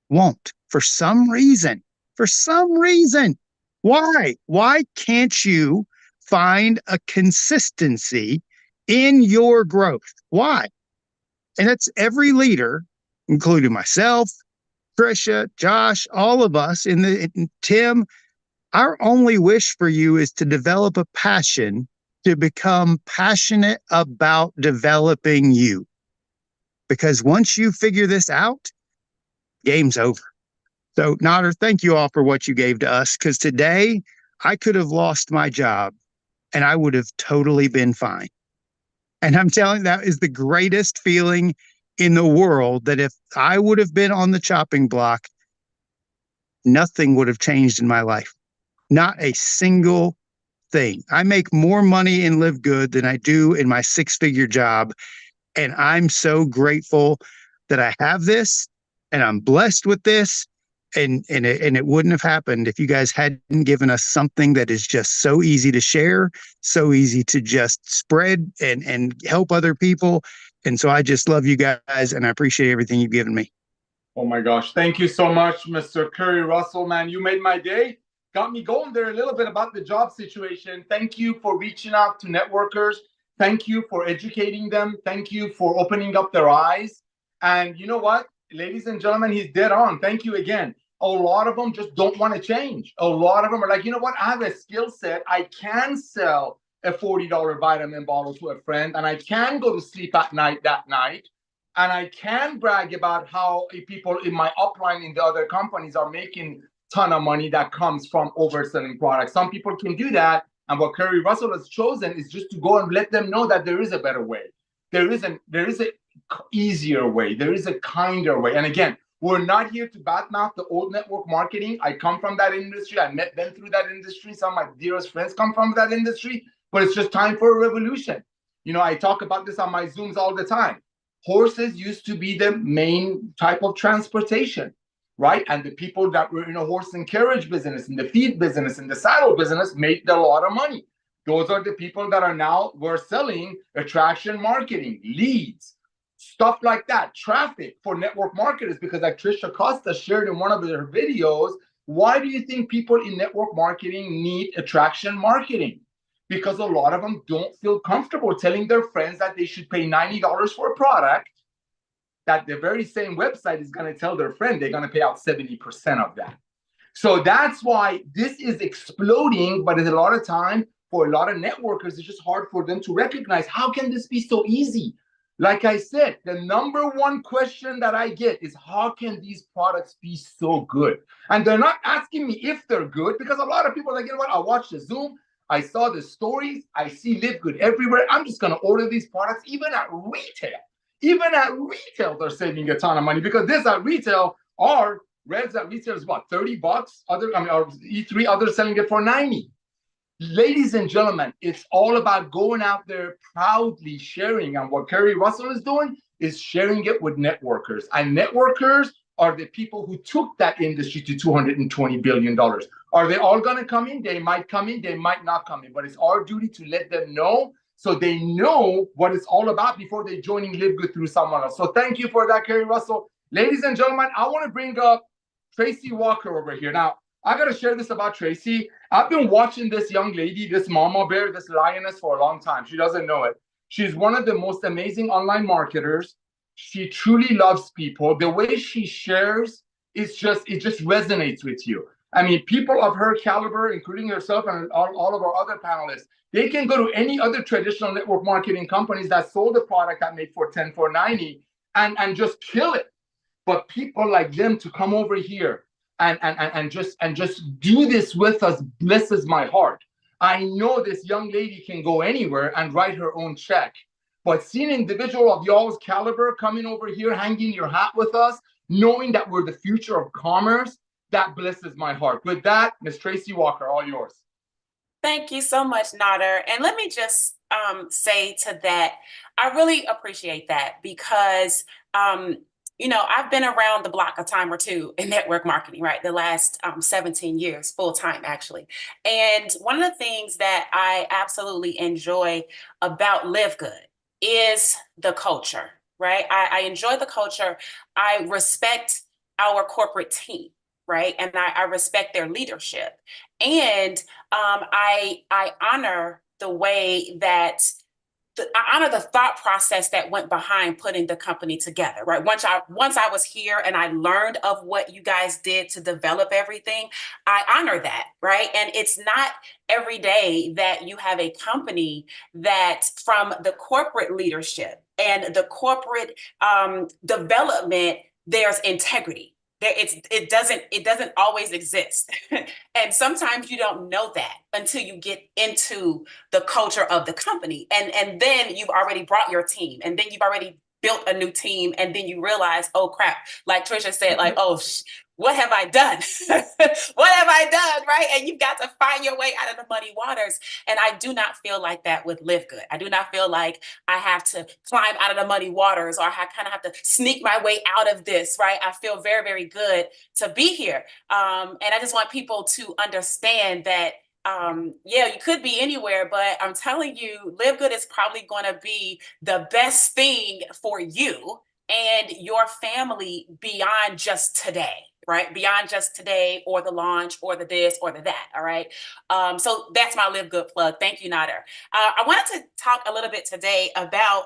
won't for some reason. For some reason. Why? Why can't you find a consistency in your growth? Why? And that's every leader, including myself, Trisha, Josh, all of us, Tim. Our only wish for you is to develop a passion to become passionate about developing you. Because once you figure this out, game's over. So, Nader, thank you all for what you gave to us, because today I could have lost my job and I would have totally been fine. And I'm telling you, that is the greatest feeling in the world, that if I would have been on the chopping block, nothing would have changed in my life. Not a single thing. I make more money in LiveGood than I do in my 6-figure job. And I'm so grateful that I have this, and I'm blessed with this. And it wouldn't have happened if you guys hadn't given us something that is just so easy to share, so easy to just spread and help other people. And so I just love you guys, and I appreciate everything you've given me. Oh my gosh. Thank you so much, Mr. Curry Russell, man. You made my day. Got me going there a little bit about the job situation. Thank you for reaching out to networkers. Thank you for educating them. Thank you for opening up their eyes. And you know what, ladies and gentlemen, he's dead on. Thank you again. A lot of them just don't want to change. A lot of them are like, you know what, I have a skill set. I can sell a $40 vitamin bottle to a friend, and I can go to sleep at night that night. And I can brag about how people in my upline in the other companies are making ton of money that comes from overselling products. Some people can do that. And what Curry Russell has chosen is just to go and let them know that there is a better way. There is a easier way. There is a kinder way. And again, we're not here to badmouth the old network marketing. I come from that industry. I met them through that industry. Some of my dearest friends come from that industry, but it's just time for a revolution. I talk about this on my Zooms all the time. Horses used to be the main type of transportation, right? And the people that were in a horse and carriage business, in the feed business, in the saddle business, made a lot of money. Those are the people that are now, we're selling attraction marketing, leads, stuff like that, traffic for network marketers. Because like Trisha Costa shared in one of her videos, why do you think people in network marketing need attraction marketing? because a lot of them don't feel comfortable telling their friends that they should pay $90 for a product that the very same website is going to tell their friend they're going to pay out 70% of that. So that's why this is exploding, but a lot of time for a lot of networkers, it's just hard for them to recognize, how can this be so easy? Like I said, the number one question that I get is, how can these products be so good? And they're not asking me if they're good, because a lot of people are like, you know what, I watched the Zoom, I saw the stories, I see LiveGood everywhere, I'm just going to order these products. Even at retail, they're saving a ton of money, because this at retail are Reds at retail is what, $30? Or E3, others selling it for 90. Ladies and gentlemen, it's all about going out there proudly sharing. And what Kerry Russell is doing is sharing it with networkers. And networkers are the people who took that industry to $220 billion. Are they all going to come in? They might come in, they might not come in. But it's our duty to let them know, so they know what it's all about before they joining LiveGood through someone else. So thank you for that, Kerry Russell. Ladies and gentlemen, I want to bring up Tracy Walker over here. Now, I got to share this about Tracy. I've been watching this young lady, this mama bear, this lioness for a long time. She doesn't know it. She's one of the most amazing online marketers. She truly loves people. The way she shares, it just resonates with you. I mean, people of her caliber, including herself and all of our other panelists, they can go to any other traditional network marketing companies that sold a product that made for $10, for $90 and just kill it. But people like them to come over here and just do this with us blesses my heart. I know this young lady can go anywhere and write her own check. But seeing an individual of y'all's caliber coming over here, hanging your hat with us, knowing that we're the future of commerce, that blesses my heart. With that, Ms. Tracy Walker, all yours. Thank you so much, Nader. And let me just say to that, I really appreciate that, because you know, I've been around the block a time or two in network marketing, right? The last 17 years, full time, actually. And one of the things that I absolutely enjoy about LiveGood is the culture, right? I enjoy the culture. I respect our corporate team, right? And I respect their leadership. And I honor the way that I honor the thought process that went behind putting the company together, right? Once I was here and I learned of what you guys did to develop everything, I honor that, right? And it's not every day that you have a company that, from the corporate leadership and the corporate development, there's integrity. It doesn't always exist. And sometimes you don't know that until you get into the culture of the company. And then you've already brought your team, and then you've already built a new team, and then you realize, oh crap, like Trisha said, like, oh, what have I done? What have I done, right? And you've got to find your way out of the muddy waters. And I do not feel like that with LiveGood. I do not feel like I have to climb out of the muddy waters, or I kind of have to sneak my way out of this, right? I feel very, very good to be here. And I just want people to understand that yeah, you could be anywhere, but I'm telling you, LiveGood is probably going to be the best thing for you and your family beyond just today, right? Beyond just today, or the launch, or the this, or the that. All right. So that's my LiveGood plug. Thank you, Nader. I wanted to talk a little bit today about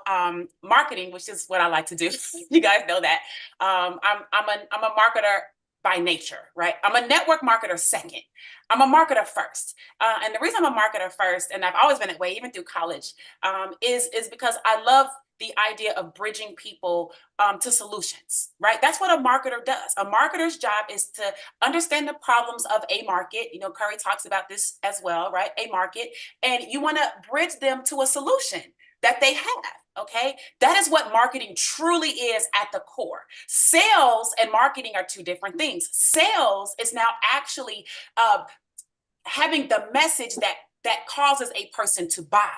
marketing, which is what I like to do. You guys know that. I'm a marketer by nature, right? I'm a network marketer second. I'm a marketer first. And the reason I'm a marketer first, and I've always been that way, even through college, is because I love the idea of bridging people to solutions, right? That's what a marketer does. A marketer's job is to understand the problems of a market. You know, Curry talks about this as well, right? A market, and you want to bridge them to a solution that they have. Okay, that is what marketing truly is at the core. Sales and marketing are two different things. Sales is now actually having the message that causes a person to buy,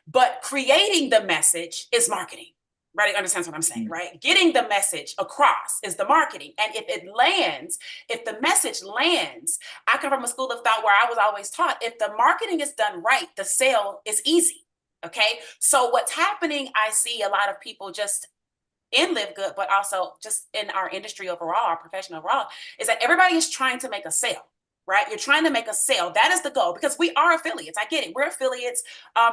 but creating the message is marketing. Right? Understands what I'm saying, right? Getting the message across is the marketing. And if it lands, if the message lands, I come from a school of thought where I was always taught, if the marketing is done right, the sale is easy. Okay, so what's happening, I see a lot of people just in LiveGood, but also just in our industry overall, our profession overall, is that everybody is trying to make a sale. right? You're trying to make a sale. That is the goal, because we are affiliates. I get it. We're affiliates.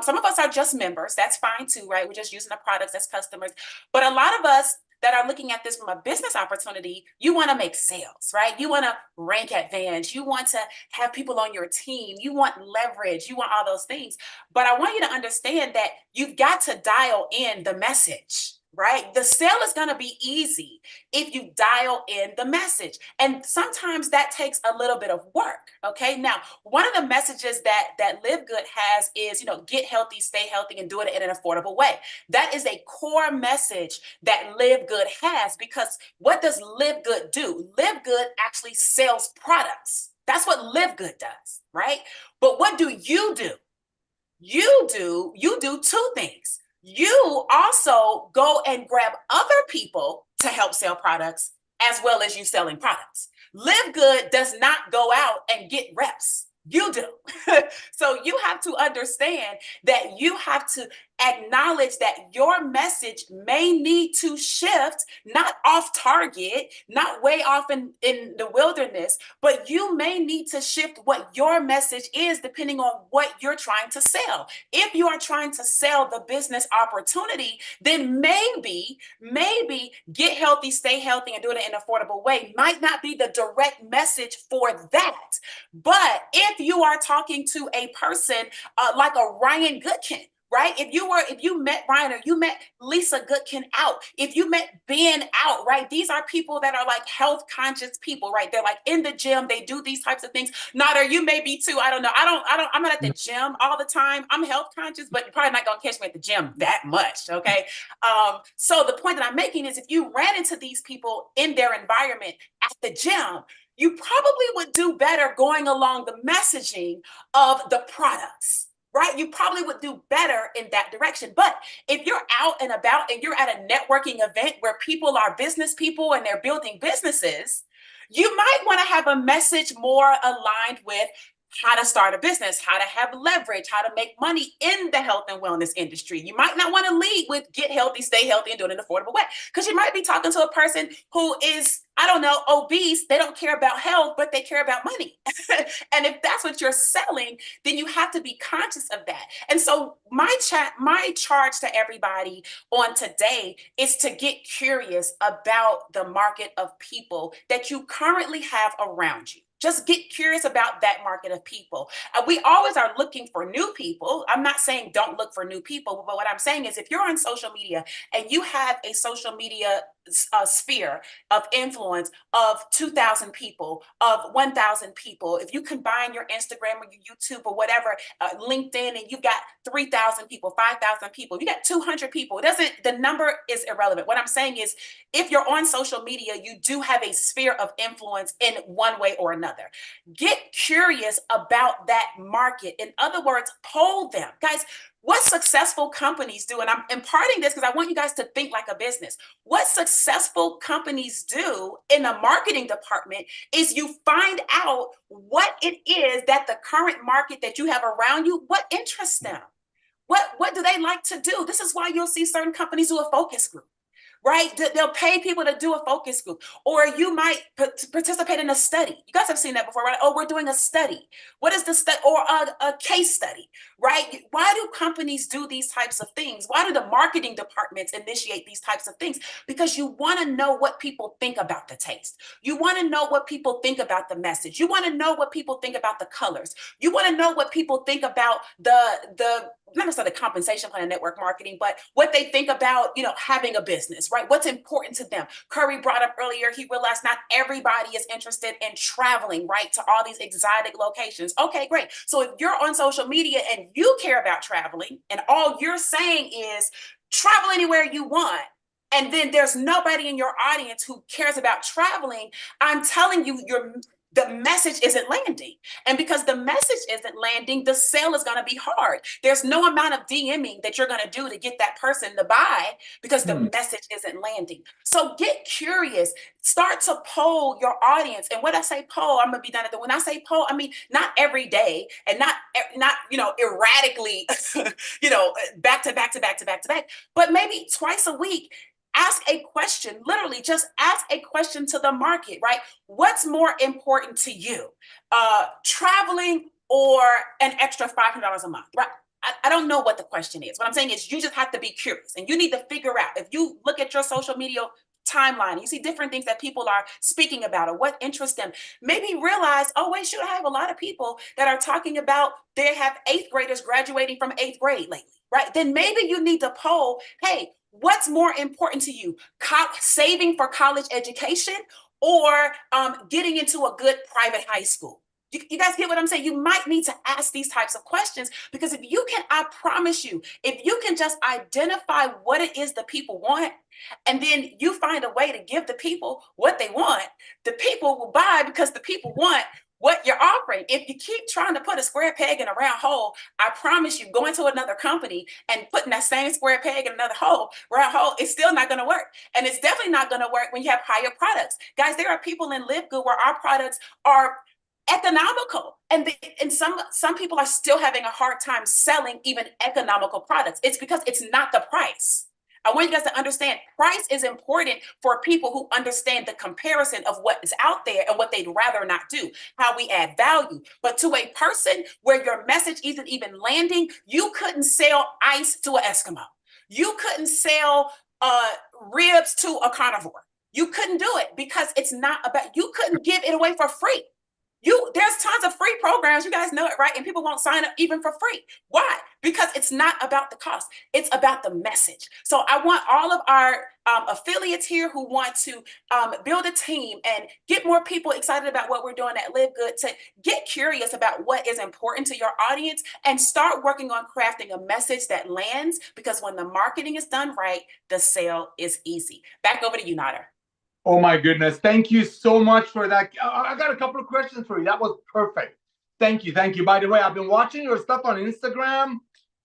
Some of us are just members. That's fine too, right? We're just using the products as customers. But a lot of us that are looking at this from a business opportunity, you want to make sales, right? You want to rank advantage. You want to have people on your team. You want leverage. You want all those things. But I want you to understand that you've got to dial in the message, right? The sale is going to be easy if you dial in the message. And sometimes that takes a little bit of work. Okay. Now, one of the messages that LiveGood has is, get healthy, stay healthy, and do it in an affordable way. That is a core message that LiveGood has, because what does LiveGood do? LiveGood actually sells products. That's what LiveGood does, right? But what do? You do two things. You also go and grab other people to help sell products, as well as you selling products. LiveGood does not go out and get reps. You do. So you have to understand that you have to acknowledge that your message may need to shift, not off target, not way off in the wilderness, but you may need to shift what your message is depending on what you're trying to sell. If you are trying to sell the business opportunity, then maybe get healthy, stay healthy, and do it in an affordable way might not be the direct message for that. But if you are talking to a person like a Ryan Goodkin, right? If you met Ryan, or you met Lisa Goodkin out, if you met Ben out, right? These are people that are like health conscious people, right? They're like in the gym. They do these types of things. Nader, you may be too. I don't know. I'm not at the gym all the time. I'm health conscious, but you're probably not going to catch me at the gym that much. Okay. So the point that I'm making is, if you ran into these people in their environment at the gym, you probably would do better going along the messaging of the products, right? You probably would do better in that direction. But if you're out and about and you're at a networking event where people are business people and they're building businesses, you might want to have a message more aligned with how to start a business, how to have leverage, how to make money in the health and wellness industry. You might not want to lead with get healthy, stay healthy, and do it in an affordable way, because you might be talking to a person who is, I don't know, obese. They don't care about health, but they care about money. And if that's what you're selling, then you have to be conscious of that. And so my charge to everybody on today is to get curious about the market of people that you currently have around you. Just get curious about that market of people. We always are looking for new people. I'm not saying don't look for new people, but what I'm saying is, if you're on social media and you have a social media sphere of influence of 2,000 people, of 1,000 people, if you combine your Instagram or your YouTube or whatever, LinkedIn, and you've got 3,000 people, 5,000 people, you got 200 people, the number is irrelevant. What I'm saying is, if you're on social media, you do have a sphere of influence in one way or another. Get curious about that market. In other words, poll them. Guys, what successful companies do, and I'm imparting this because I want you guys to think like a business. What successful companies do in the marketing department is you find out what it is that the current market that you have around you, what interests them. What do they like to do? This is why you'll see certain companies do a focus group, right? They'll pay people to do a focus group, or you might participate in a study. You guys have seen that before, right? Oh, we're doing a study. What is the study? Or a case study, right? Why do companies do these types of things? Why do the marketing departments initiate these types of things? Because you want to know what people think about the taste. You want to know what people think about the message. You want to know what people think about the colors. You want to know what people think about the not necessarily the compensation plan of network marketing, but what they think about, having a business, right? What's important to them. Curry brought up earlier, he realized not everybody is interested in traveling, right, to all these exotic locations. Okay, great. So if you're on social media and you care about traveling, and all you're saying is travel anywhere you want, and then there's nobody in your audience who cares about traveling, I'm telling you, the message isn't landing. And because the message isn't landing, the sale is going to be hard. There's no amount of DMing that you're going to do to get that person to buy, because the message isn't landing. So get curious, start to poll your audience. And when I say poll, I'm going to be done at when I say poll, I mean, not every day and not, erratically, back to back, but maybe twice a week. ask a question, literally just ask a question to the market, right? What's more important to you? Traveling or an extra $500 a month, right? I don't know what the question is. What I'm saying is you just have to be curious and you need to figure out, if you look at your social media timeline, you see different things that people are speaking about or what interests them, maybe realize, oh wait, shoot, I have a lot of people that are talking about they have 8th graders graduating from 8th grade lately, right? Then maybe you need to poll, hey, what's more important to you? Saving for college education or getting into a good private high school? You guys get what I'm saying? You might need to ask these types of questions, because if you can, I promise you, if you can just identify what it is the people want, and then you find a way to give the people what they want, the people will buy because the people want what you're offering. If you keep trying to put a square peg in a round hole, I promise you, going to another company and putting that same square peg in another round hole, it's still not going to work. And it's definitely not going to work when you have higher products. Guys, there are people in LiveGood where our products are economical, and some people are still having a hard time selling even economical products. It's because it's not the price. I want you guys to understand price is important for people who understand the comparison of what is out there and what they'd rather not do, how we add value. But to a person where your message isn't even landing, you couldn't sell ice to an Eskimo. You couldn't sell ribs to a carnivore. You couldn't do it because it's not about, you couldn't give it away for free. There's tons of free programs, you guys know it, right? And people won't sign up even for free. Why? Because it's not about the cost. It's about the message. So I want all of our affiliates here who want to build a team and get more people excited about what we're doing at LiveGood to get curious about what is important to your audience and start working on crafting a message that lands, because when the marketing is done right, the sale is easy. Back over to you, Nader. Oh my goodness. Thank you so much for that. I got a couple of questions for you. That was perfect. Thank you. Thank you. By the way, I've been watching your stuff on Instagram.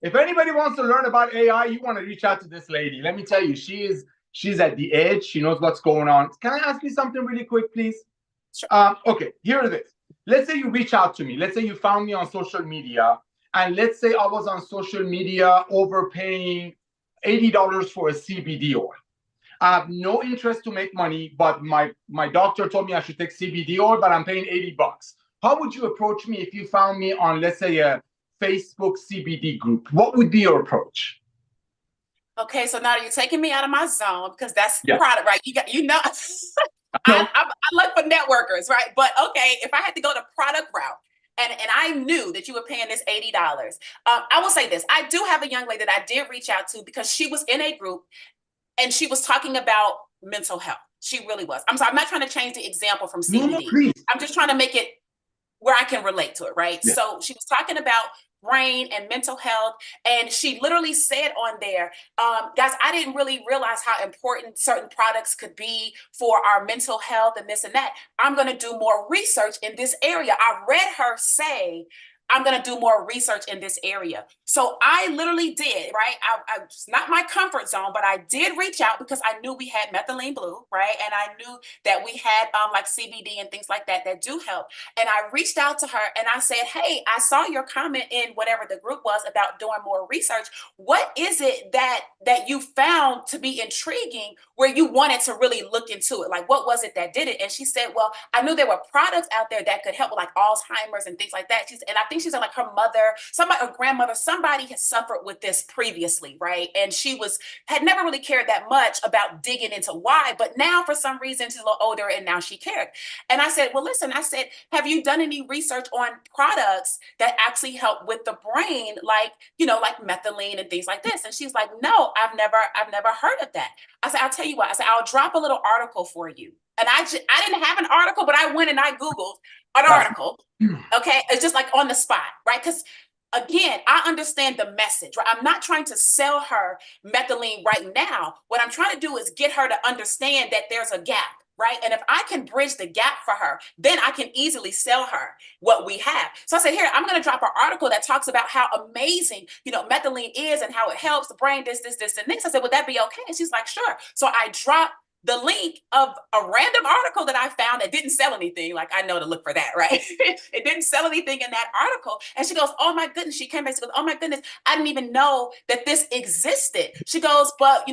If anybody wants to learn about AI, you want to reach out to this lady. Let me tell you, she's at the edge. She knows what's going on. Can I ask you something really quick, please? Sure. Okay, here it is. Let's say you reach out to me. Let's say you found me on social media. And let's say I was on social media overpaying $80 for a CBD oil. I have no interest to make money, but my doctor told me I should take CBD oil, but I'm paying $80. How would you approach me if you found me on, let's say, a Facebook CBD group? What would be your approach? Okay, so now you're taking me out of my zone, because that's the Yes. product, right? I look for networkers, right? But okay, if I had to go the product route, and I knew that you were paying this $80, I will say this. I do have a young lady that I did reach out to because she was in a group and she was talking about mental health. She really was. I'm sorry, I'm not trying to change the example from CBD. No, please. I'm just trying to make it where I can relate to it, right? Yeah. So she was talking about brain and mental health, and she literally said on there, guys, I didn't really realize how important certain products could be for our mental health and this and that. I'm going to do more research in this area. I read her say, I'm going to do more research in this area. So I literally did, right? It's not my comfort zone, but I did reach out because I knew we had methylene blue, right? And I knew that we had like CBD and things like that that do help. And I reached out to her and I said, hey, I saw your comment in whatever the group was about doing more research. What is it that you found to be intriguing where you wanted to really look into it? Like, what was it that did it? And she said, well, I knew there were products out there that could help with like Alzheimer's and things like that. And I think she said like her mother, her grandmother, somebody had suffered with this previously, right? And she had never really cared that much about digging into why, but now for some reason she's a little older and now she cared. And I said, well, listen, I said, have you done any research on products that actually help with the brain, like, like methylene and things like this? And she's like, no, I've never heard of that. I said, I'll tell you what, I said, I'll drop a little article for you. And I didn't have an article, but I went and I Googled an article. Okay. It's just like on the spot, right? Because again, I understand the message, right? I'm not trying to sell her methylene right now. What I'm trying to do is get her to understand that there's a gap, right? And if I can bridge the gap for her, then I can easily sell her what we have. So I said, here, I'm going to drop an article that talks about how amazing, methylene is and how it helps the brain, this, and this. I said, would that be okay? And she's like, sure. So I dropped the link of a random article that I found that didn't sell anything. Like, I know to look for that, right? It didn't sell anything in that article. And she goes, oh my goodness. She came back, she goes, oh my goodness, I didn't even know that this existed. She goes, but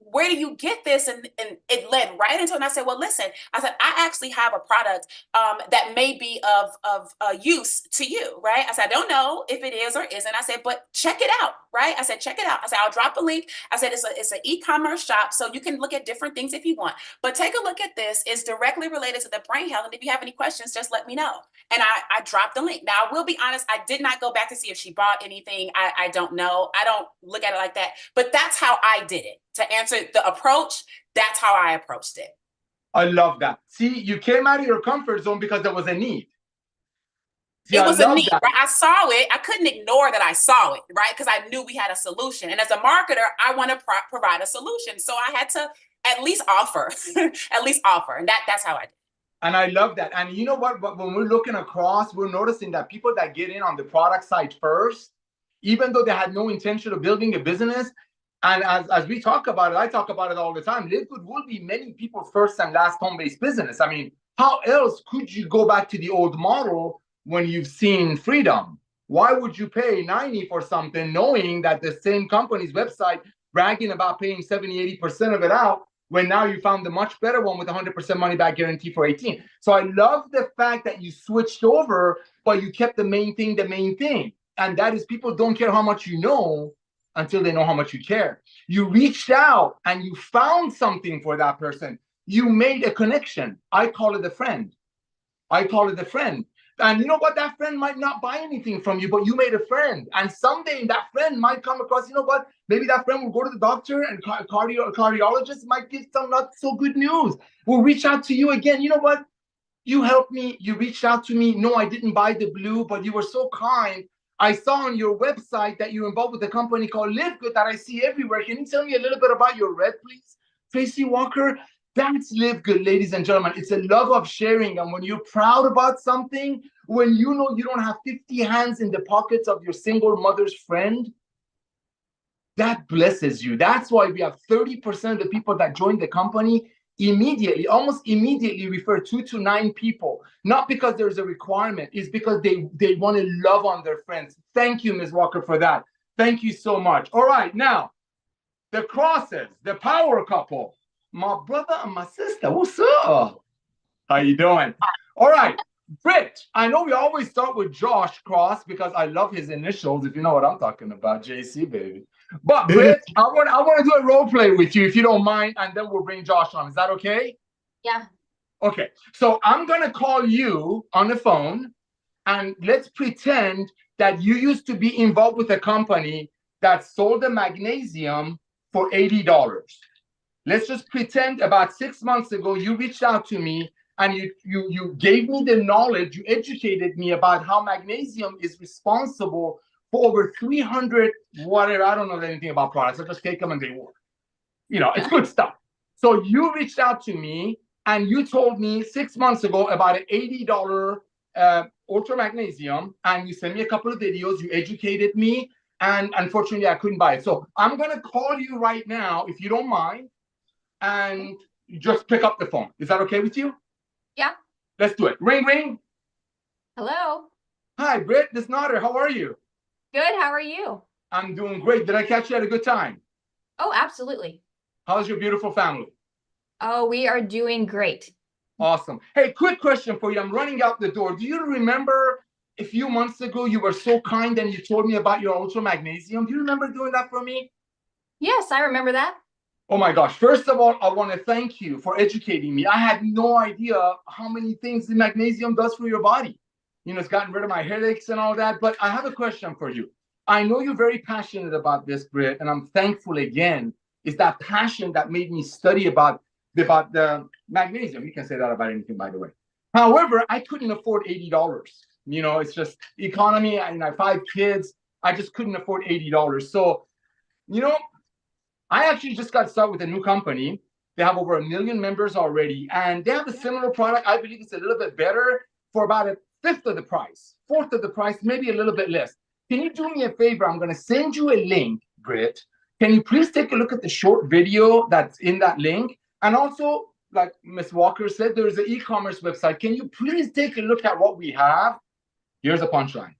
where do you get this? And it led right into it. And I said, well, listen, I said, I actually have a product that may be of use to you, right? I said, I don't know if it is or isn't. I said, but check it out, right? I said, check it out. I said, I'll drop a link. I said, it's an e-commerce shop, so you can look at different things if you want. But take a look at this. It's directly related to the brain health. And if you have any questions, just let me know. And I dropped the link. Now, I will be honest, I did not go back to see if she bought anything. I don't know. I don't look at it like that. But that's how I did it. To answer the approach, that's how I approached it. I love that. See, you came out of your comfort zone because there was a need. See, it was I a love need, that. right? I saw it. I couldn't ignore that I saw it, right? Because I knew we had a solution. And as a marketer, I want to provide a solution. So I had to at least offer, at least offer. And that's how I did it. And I love that. And you know what? But when we're looking across, we're noticing that people that get in on the product side first, even though they had no intention of building a business, and as we talk about it, I talk about it all the time, LiveGood will be many people's first and last home-based business. I mean, how else could you go back to the old model when you've seen freedom? Why would you pay 90 for something knowing that the same company's website bragging about paying 70, 80% of it out, when now you found the much better one with 100% money back guarantee for 18. So I love the fact that you switched over, but you kept the main thing. And that is, people don't care how much you know until they know how much you care. You reached out and you found something for that person. You made a connection. I call it a friend. And you know what? That friend might not buy anything from you, but you made a friend. And someday that friend might come across, you know what? Maybe that friend will go to the doctor and cardiologist might give some not so good news. Will reach out to you again. You know what? You helped me. You reached out to me. No, I didn't buy the blue, but you were so kind. I saw on your website that you're involved with a company called LiveGood that I see everywhere. Can you tell me a little bit about your red, please? Tracy Walker? That's LiveGood, ladies and gentlemen. It's a love of sharing. And when you're proud about something, when you know you don't have 50 hands in the pockets of your single mother's friend, that blesses you. That's why we have 30% of the people that join the company immediately, almost immediately refer 2 to 9 people. Not because there's a requirement, it's because they want to love on their friends. Thank you, Ms. Walker, for that. Thank you so much. All right, now, the crosses, the power couple. My brother and my sister, what's up? How you doing? All right, Britt, I know we always start with Josh Cross because I love his initials, if you know what I'm talking about, JC, baby. But Britt, I want to do a role play with you, if you don't mind, and then we'll bring Josh on. Is that okay? Yeah. Okay, so I'm going to call you on the phone, and let's pretend that you used to be involved with a company that sold the magnesium for $80. Let's just pretend about 6 months ago, you reached out to me and you gave me the knowledge, you educated me about how magnesium is responsible for over 300, whatever, I don't know anything about products. I just take them and they work. You know, it's good stuff. So you reached out to me and you told me 6 months ago about an $80 ultra magnesium, and you sent me a couple of videos, you educated me, and unfortunately I couldn't buy it. So I'm going to call you right now, if you don't mind, and just pick up the phone. Is that okay with you? Yeah. Let's do it. Ring, ring. Hello. Hi, Britt. This is Nader. How are you? Good. How are you? I'm doing great. Did I catch you at a good time? Oh, absolutely. How's your beautiful family? Oh, we are doing great. Awesome. Hey, quick question for you. I'm running out the door. Do you remember a few months ago you were so kind and you told me about your ultra magnesium? Do you remember doing that for me? Yes, I remember that. Oh my gosh. First of all, I want to thank you for educating me. I had no idea how many things the magnesium does for your body. You know, it's gotten rid of my headaches and all that. But I have a question for you. I know you're very passionate about this, Britt, and I'm thankful again. It's that passion that made me study about the magnesium. You can say that about anything, by the way. However, I couldn't afford $80. You know, it's just economy. I have 5 kids. I just couldn't afford $80. So, you know, I actually just got started with a new company. They have over 1 million members already, and they have a similar product. I believe it's a little bit better for about 1/5 of the price, 1/4 of the price, maybe a little bit less. Can you do me a favor? I'm going to send you a link, Britt. Can you please take a look at the short video that's in that link? And also, like Ms. Walker said, there's an e-commerce website. Can you please take a look at what we have? Here's a punchline.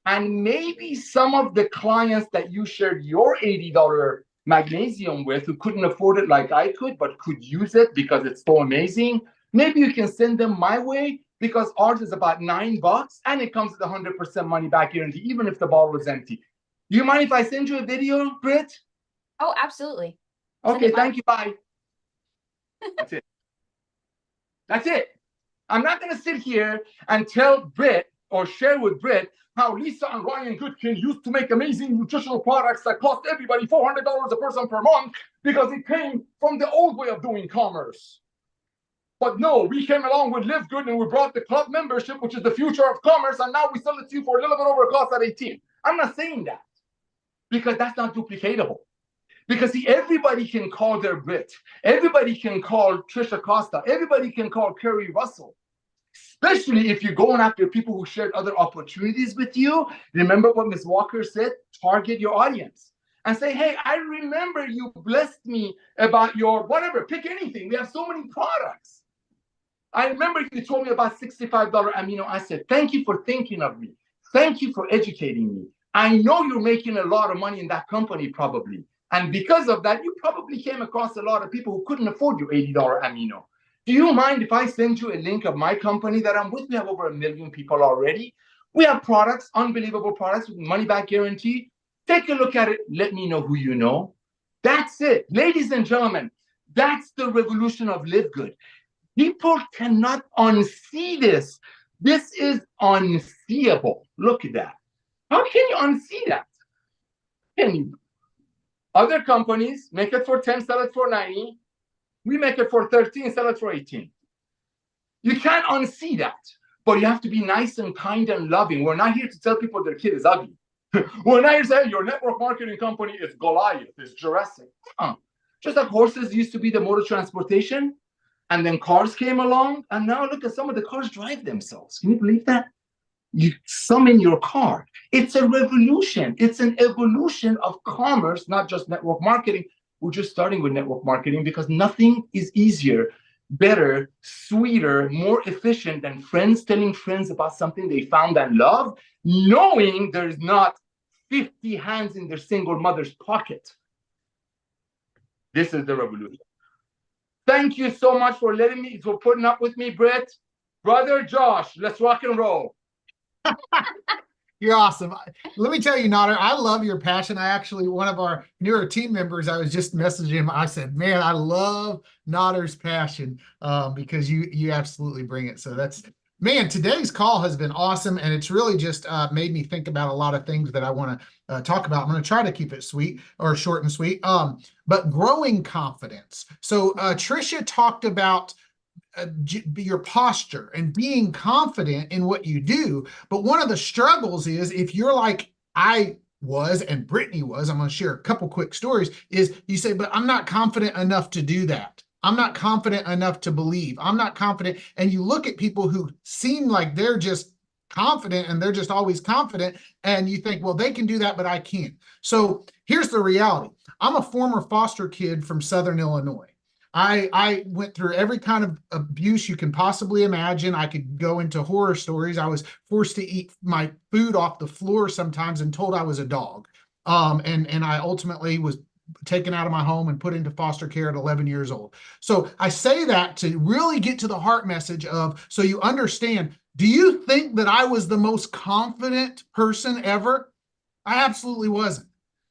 And maybe some of the clients that you shared your $80 magnesium with, who couldn't afford it like I could, but could use it because it's so amazing, maybe you can send them my way, because ours is about $9 and it comes with 100% money back guarantee, even if the bottle is empty. Do you mind if I send you a video, Britt? Oh, absolutely. Okay, thank you. Bye. That's it. That's it. I'm not going to sit here and tell Britt or share with Britt how Lisa and Ryan Goodkin used to make amazing nutritional products that cost everybody $400 a person per month because it came from the old way of doing commerce. But no, we came along with LiveGood and we brought the club membership, which is the future of commerce, and now we sell it to you for a little bit over cost at 18. I'm not saying that because that's not duplicatable. Because see, everybody can call their Brit. Everybody can call Trisha Costa. Everybody can call Kerry Russell. Especially if you're going after people who shared other opportunities with you. Remember what Ms. Walker said? Target your audience. And say, hey, I remember you blessed me about your whatever. Pick anything. We have so many products. I remember you told me about $65 amino acid. Thank you for thinking of me. Thank you for educating me. I know you're making a lot of money in that company probably. And because of that, you probably came across a lot of people who couldn't afford your $80 amino. Do you mind if I send you a link of my company that I'm with? We have over 1 million people already. We have products, unbelievable products with money back guarantee. Take a look at it. Let me know who you know. That's it. Ladies and gentlemen, that's the revolution of LiveGood. People cannot unsee this. This is unseeable. Look at that. How can you unsee that? Can you? Other companies make it for 10, sell it for 90. We make it for 13, sell it for 18. You can't unsee that, but you have to be nice and kind and loving. We're not here to tell people their kid is ugly. We're not here to say your network marketing company is Goliath, is Jurassic. Just like horses used to be the mode of transportation, and then cars came along, and now look at some of the cars drive themselves. Can you believe that? You summon your car. It's a revolution. It's an evolution of commerce, not just network marketing. We're just starting with network marketing because nothing is easier, better, sweeter, more efficient than friends telling friends about something they found and love, knowing there's not 50 hands in their single mother's pocket. This is the revolution. Thank you so much for putting up with me, Brett. Brother Josh, let's rock and roll. You're awesome. Let me tell you, Nader, I love your passion. I actually, one of our newer team members, I was just messaging him. I said, man, I love Nader's passion because you absolutely bring it. So that's, man, today's call has been awesome. And it's really just made me think about a lot of things that I want to talk about. I'm going to try to keep it sweet or short and sweet, but growing confidence. So Trisha talked about your posture and being confident in what you do. But one of the struggles is if you're like I was and Brittany was, I'm going to share a couple quick stories, is you say, but I'm not confident enough to do that. I'm not confident enough to believe. I'm not confident. And you look at people who seem like they're just confident and they're just always confident. And you think, well, they can do that, but I can't. So here's the reality. I'm a former foster kid from Southern Illinois. I went through every kind of abuse you can possibly imagine. I could go into horror stories. I was forced to eat my food off the floor sometimes and told I was a dog. And I ultimately was taken out of my home and put into foster care at 11 years old. So I say that to really get to the heart message of, so you understand, do you think that I was the most confident person ever? I absolutely wasn't.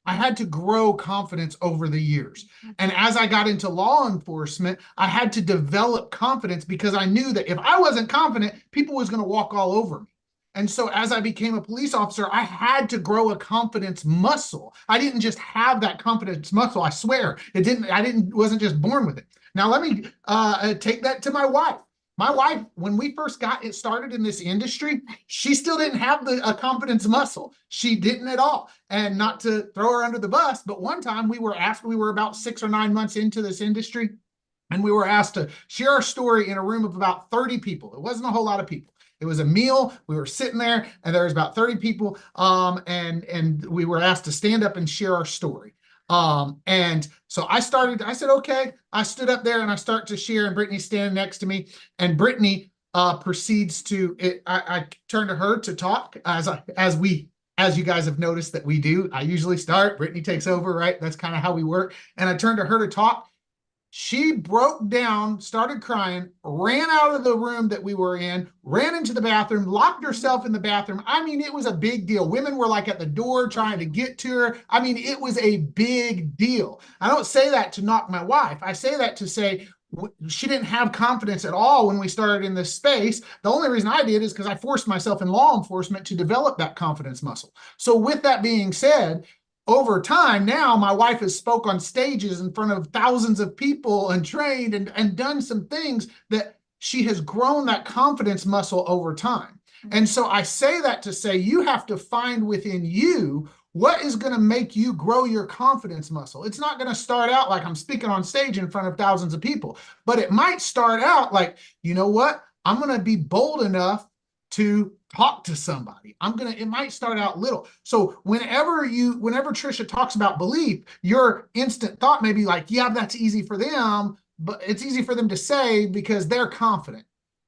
I had to grow confidence over the years. And as I got into law enforcement, I had to develop confidence because I knew that if I wasn't confident, people was going to walk all over me. And so as I became a police officer, I had to grow a confidence muscle. I didn't just have that confidence muscle. I swear wasn't just born with it. Now let me take that to my wife. My wife, when we first got it started in this industry, she still didn't have a confidence muscle. She didn't at all. And not to throw her under the bus, but one time we were about 6 or 9 months into this industry, and we were asked to share our story in a room of about 30 people. It wasn't a whole lot of people. It was a meal. We were sitting there, and there was about 30 people, and we were asked to stand up and share our story. And so I said, okay, I stood up there and I start to share, and Brittany's standing next to me, and Brittany proceeds to, I turn to her to talk as we as you guys have noticed that we do. I usually start, Brittany takes over, right? That's kind of how we work. And I turned to her to talk. She broke down, started crying, ran out of the room that we were in, ran into the bathroom, locked herself in the bathroom. I mean, it was a big deal. Women were like at the door trying to get to her. I mean, it was a big deal. I don't say that to knock my wife. I say that to say she didn't have confidence at all when we started in this space. The only reason I did is because I forced myself in law enforcement to develop that confidence muscle. So with that being said, over time, now my wife has spoke on stages in front of thousands of people and trained and done some things that she has grown that confidence muscle over time. And so I say that to say you have to find within you what is going to make you grow your confidence muscle. It's not going to start out like I'm speaking on stage in front of thousands of people, but it might start out like, you know what? I'm going to be bold enough to talk to somebody. It might start out little. So whenever Trisha talks about belief, your instant thought may be like, yeah, that's easy for them, but it's easy for them to say because they're confident.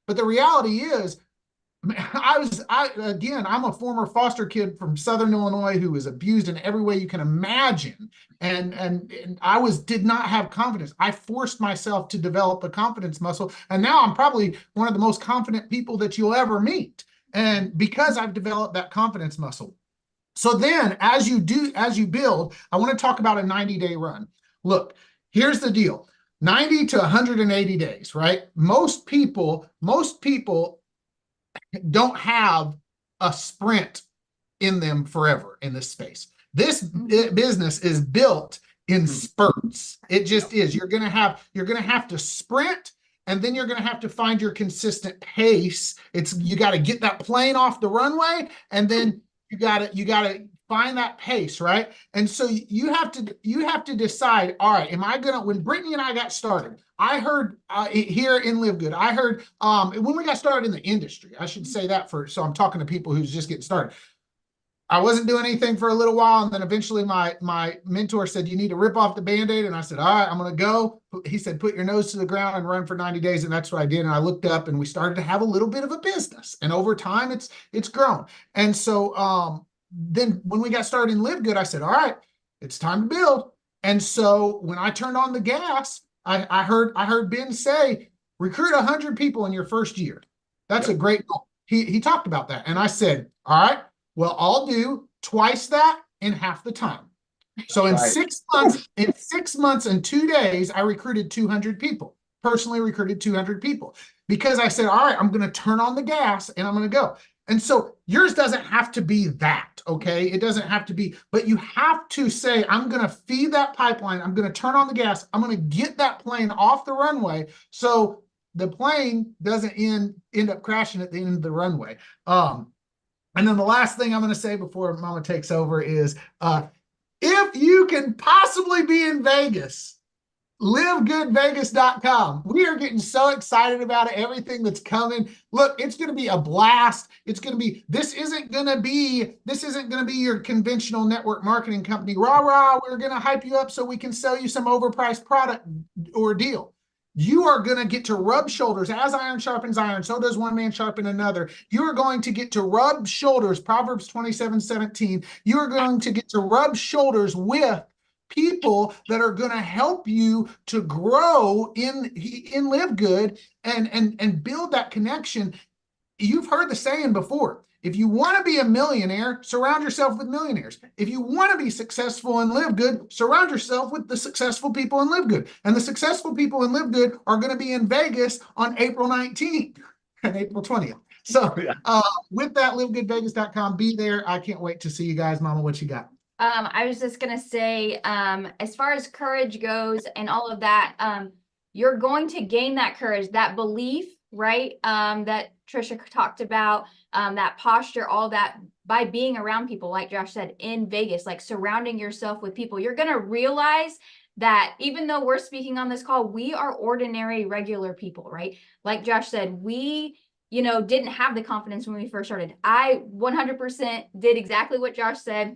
But the reality is, I'm a former foster kid from Southern Illinois who was abused in every way you can imagine. And I did not have confidence. I forced myself to develop a confidence muscle. And now I'm probably one of the most confident people that you'll ever meet. And because I've developed that confidence muscle. So then as you build, I want to talk about a 90-day run. Look, here's the deal. 90 to 180 days, right? Most people don't have a sprint in them forever in this space. This business is built in spurts. It just is. You're gonna have to sprint, and then you're gonna have to find your consistent pace. You got to get that plane off the runway, and then you gotta find that pace, right? And so you have to decide. All right, when Brittany and I got started, I heard here in LiveGood, I heard when we got started in the industry, I should say that first. So I'm talking to people who's just getting started. I wasn't doing anything for a little while, and then eventually my mentor said, you need to rip off the Band-Aid. And I said, all right, I'm going to go. He said, put your nose to the ground and run for 90 days. And that's what I did. And I looked up, and we started to have a little bit of a business. And over time, it's grown. And so then when we got started in LiveGood, I said, all right, it's time to build. And so when I turned on the gas, I heard Ben say, recruit 100 people in your first year. That's a great goal. He talked about that. And I said, all right, well, I'll do twice that in half the time. So in 6 months and 2 days, I recruited 200 people, personally recruited 200 people, because I said, all right, I'm going to turn on the gas and I'm going to go. And so yours doesn't have to be that, okay? It doesn't have to be, but you have to say, I'm going to feed that pipeline. I'm going to turn on the gas. I'm going to get that plane off the runway so the plane doesn't end up crashing at the end of the runway. And then the last thing I'm going to say before Mama takes over is, if you can possibly be in Vegas, LiveGoodVegas.com. We are getting so excited about it, everything that's coming. Look, it's going to be a blast. This isn't going to be your conventional network marketing company. Rah, we're going to hype you up so we can sell you some overpriced product or deal. You are going to get to rub shoulders. As iron sharpens iron, so does one man sharpen another. You are going to get to rub shoulders, Proverbs 27:17. You are going to get to rub shoulders with people that are going to help you to grow in LiveGood and build that connection. You've heard the saying before. If you want to be a millionaire, surround yourself with millionaires. If you want to be successful and LiveGood, surround yourself with the successful people in LiveGood. And the successful people in LiveGood are going to be in Vegas on April 19th and April 20th. So with that, LiveGoodVegas.com, be there. I can't wait to see you guys. Mama, what you got? I was just going to say, as far as courage goes and all of that, you're going to gain that courage, that belief, right? That Trisha talked about, that posture, all that by being around people, like Josh said, in Vegas, like surrounding yourself with people. You're going to realize that even though we're speaking on this call, we are ordinary, regular people, right? Like Josh said, we, didn't have the confidence when we first started. I 100% did exactly what Josh said.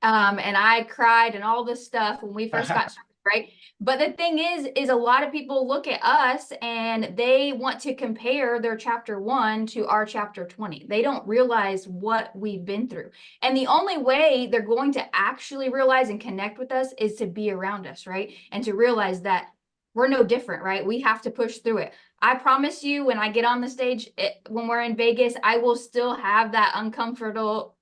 And I cried and all this stuff when we first got started. right? But the thing is a lot of people look at us and they want to compare their chapter 1 to our chapter 20. They don't realize what we've been through. And the only way they're going to actually realize and connect with us is to be around us, right? And to realize that we're no different, right? We have to push through it. I promise you, when I get on the stage, when we're in Vegas, I will still have that uncomfortable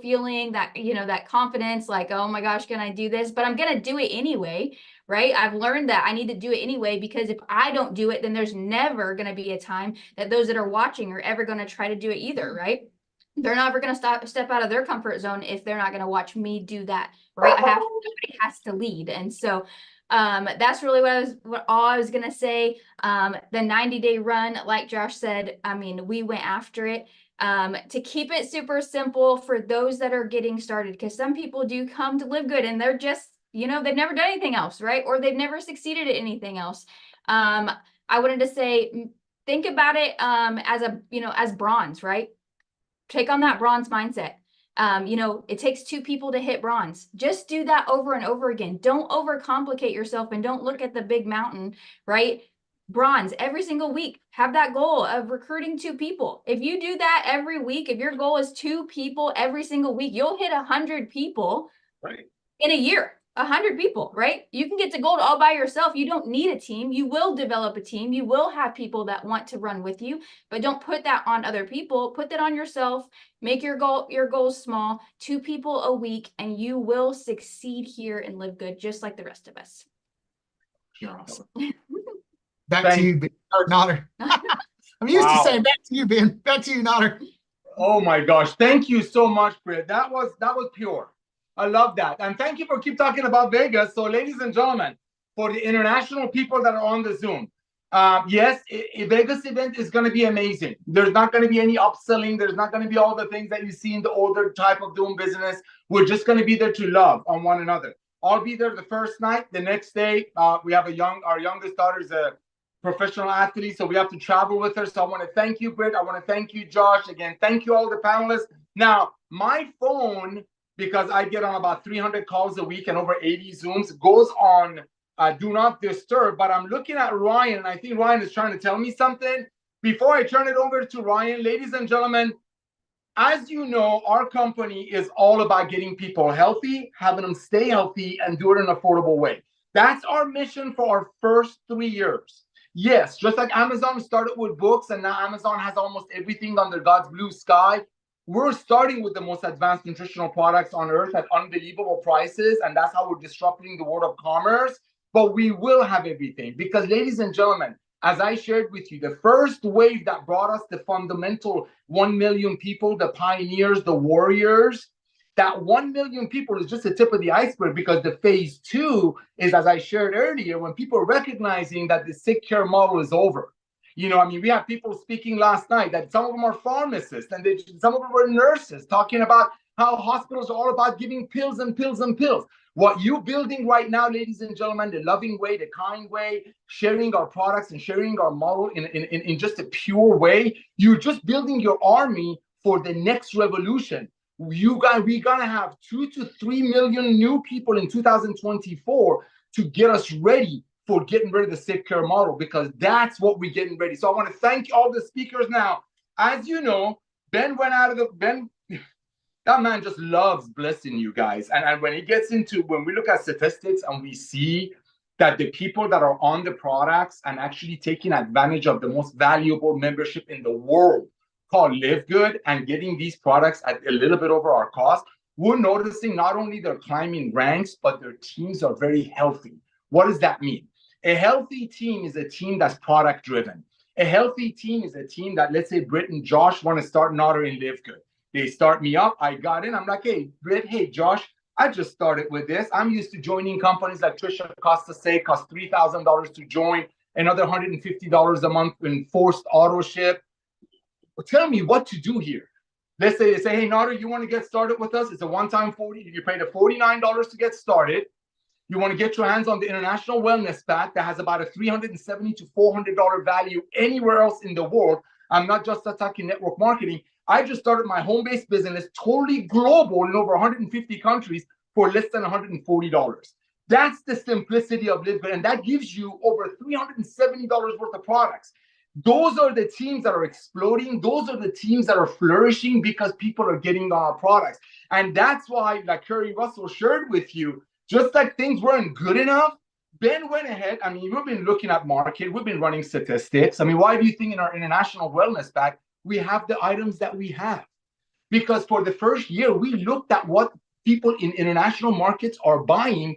feeling, that, you know, that confidence, like, oh my gosh, can I do this? But I'm going to do it anyway, right? I've learned that I need to do it anyway, because if I don't do it, then there's never going to be a time that those that are watching are ever going to try to do it either, right? They're never going to step out of their comfort zone if they're not going to watch me do that, right? Somebody has to lead. And so that's really all I was going to say. The 90-day run, like Josh said, I mean, we went after it. To keep it super simple for those that are getting started, because some people do come to LiveGood and they're just, you know, they've never done anything else, right? Or they've never succeeded at anything else. I wanted to say, think about it as bronze, right? Take on that bronze mindset. You know, it takes 2 people to hit bronze. Just do that over and over again. Don't overcomplicate yourself and don't look at the big mountain, right? Bronze every single week. Have that goal of recruiting 2 people. If you do that every week, if your goal is 2 people every single week, you'll hit 100 people in a year. 100 people, right? You can get to gold all by yourself. You don't need a team. You will develop a team. You will have people that want to run with you, but don't put that on other people. Put that on yourself. Make your goals small. 2 people a week, and you will succeed here and LiveGood just like the rest of us. You're awesome. Back to you, Ben. Or Nodder. I'm used to saying back to you, Ben. Back to you, Nodder. Oh my gosh. Thank you so much, Britt. That was pure. I love that. And thank you for keep talking about Vegas. So ladies and gentlemen, for the international people that are on the Zoom, yes, a Vegas event is going to be amazing. There's not going to be any upselling. There's not going to be all the things that you see in the older type of doing business. We're just going to be there to love on one another. I'll be there the first night. The next day, we have our youngest daughter is a professional athlete, so we have to travel with her. So I want to thank you, Britt. I want to thank you, Josh. Again, thank you all the panelists. Now, my phone, because I get on about 300 calls a week and over 80 Zooms, goes on do not disturb. But I'm looking at Ryan, and I think Ryan is trying to tell me something. Before I turn it over to Ryan, ladies and gentlemen, as you know, our company is all about getting people healthy, having them stay healthy, and do it in an affordable way. That's our mission for our first 3 years. Yes, just like Amazon started with books, and now Amazon has almost everything under God's blue sky. We're starting with the most advanced nutritional products on earth at unbelievable prices, and that's how we're disrupting the world of commerce. But we will have everything because, ladies and gentlemen, as I shared with you, the first wave that brought us the fundamental 1 million people, the pioneers, the warriors, that 1 million people is just the tip of the iceberg, because the phase 2 is, as I shared earlier, when people are recognizing that the sick care model is over. You know, I mean, we have people speaking last night that some of them are pharmacists and some of them are nurses talking about how hospitals are all about giving pills and pills and pills. What you're building right now, ladies and gentlemen, the loving way, the kind way, sharing our products and sharing our model in just a pure way, you're just building your army for the next revolution. We're gonna have 2 to 3 million new people in 2024 to get us ready for getting rid of the sick care model, because that's what we're getting ready. So I want to thank all the speakers now. As you know, Ben went out of that man just loves blessing you guys. And when he gets into, when we look at statistics and we see that the people that are on the products and actually taking advantage of the most valuable membership in the world called LiveGood and getting these products at a little bit over our cost, we're noticing not only they're climbing ranks, but their teams are very healthy. What does that mean? A healthy team is a team that's product driven. A healthy team is a team that, let's say Britt and Josh want to start Nodder in LiveGood. They start me up. I got in. I'm like, hey, Britt, hey, Josh, I just started with this. I'm used to joining companies like Trisha Costa say cost $3,000 to join, another $150 a month in forced auto ship. Well, tell me what to do here. Let's say they say, hey, Nodder, you want to get started with us? It's a one-time you pay the $49 to get started. You want to get your hands on the International Wellness Pack that has about a $370 to $400 value anywhere else in the world. I'm not just attacking network marketing. I just started my home-based business, totally global in over 150 countries for less than $140. That's the simplicity of LiveGood, and that gives you over $370 worth of products. Those are the teams that are exploding. Those are the teams that are flourishing because people are getting on our products. And that's why, like Curry Russell shared with you, just like things weren't good enough, Ben went ahead. I mean, we've been looking at market. We've been running statistics. I mean, why do you think in our international wellness pack, we have the items that we have? Because for the first year, we looked at what people in international markets are buying,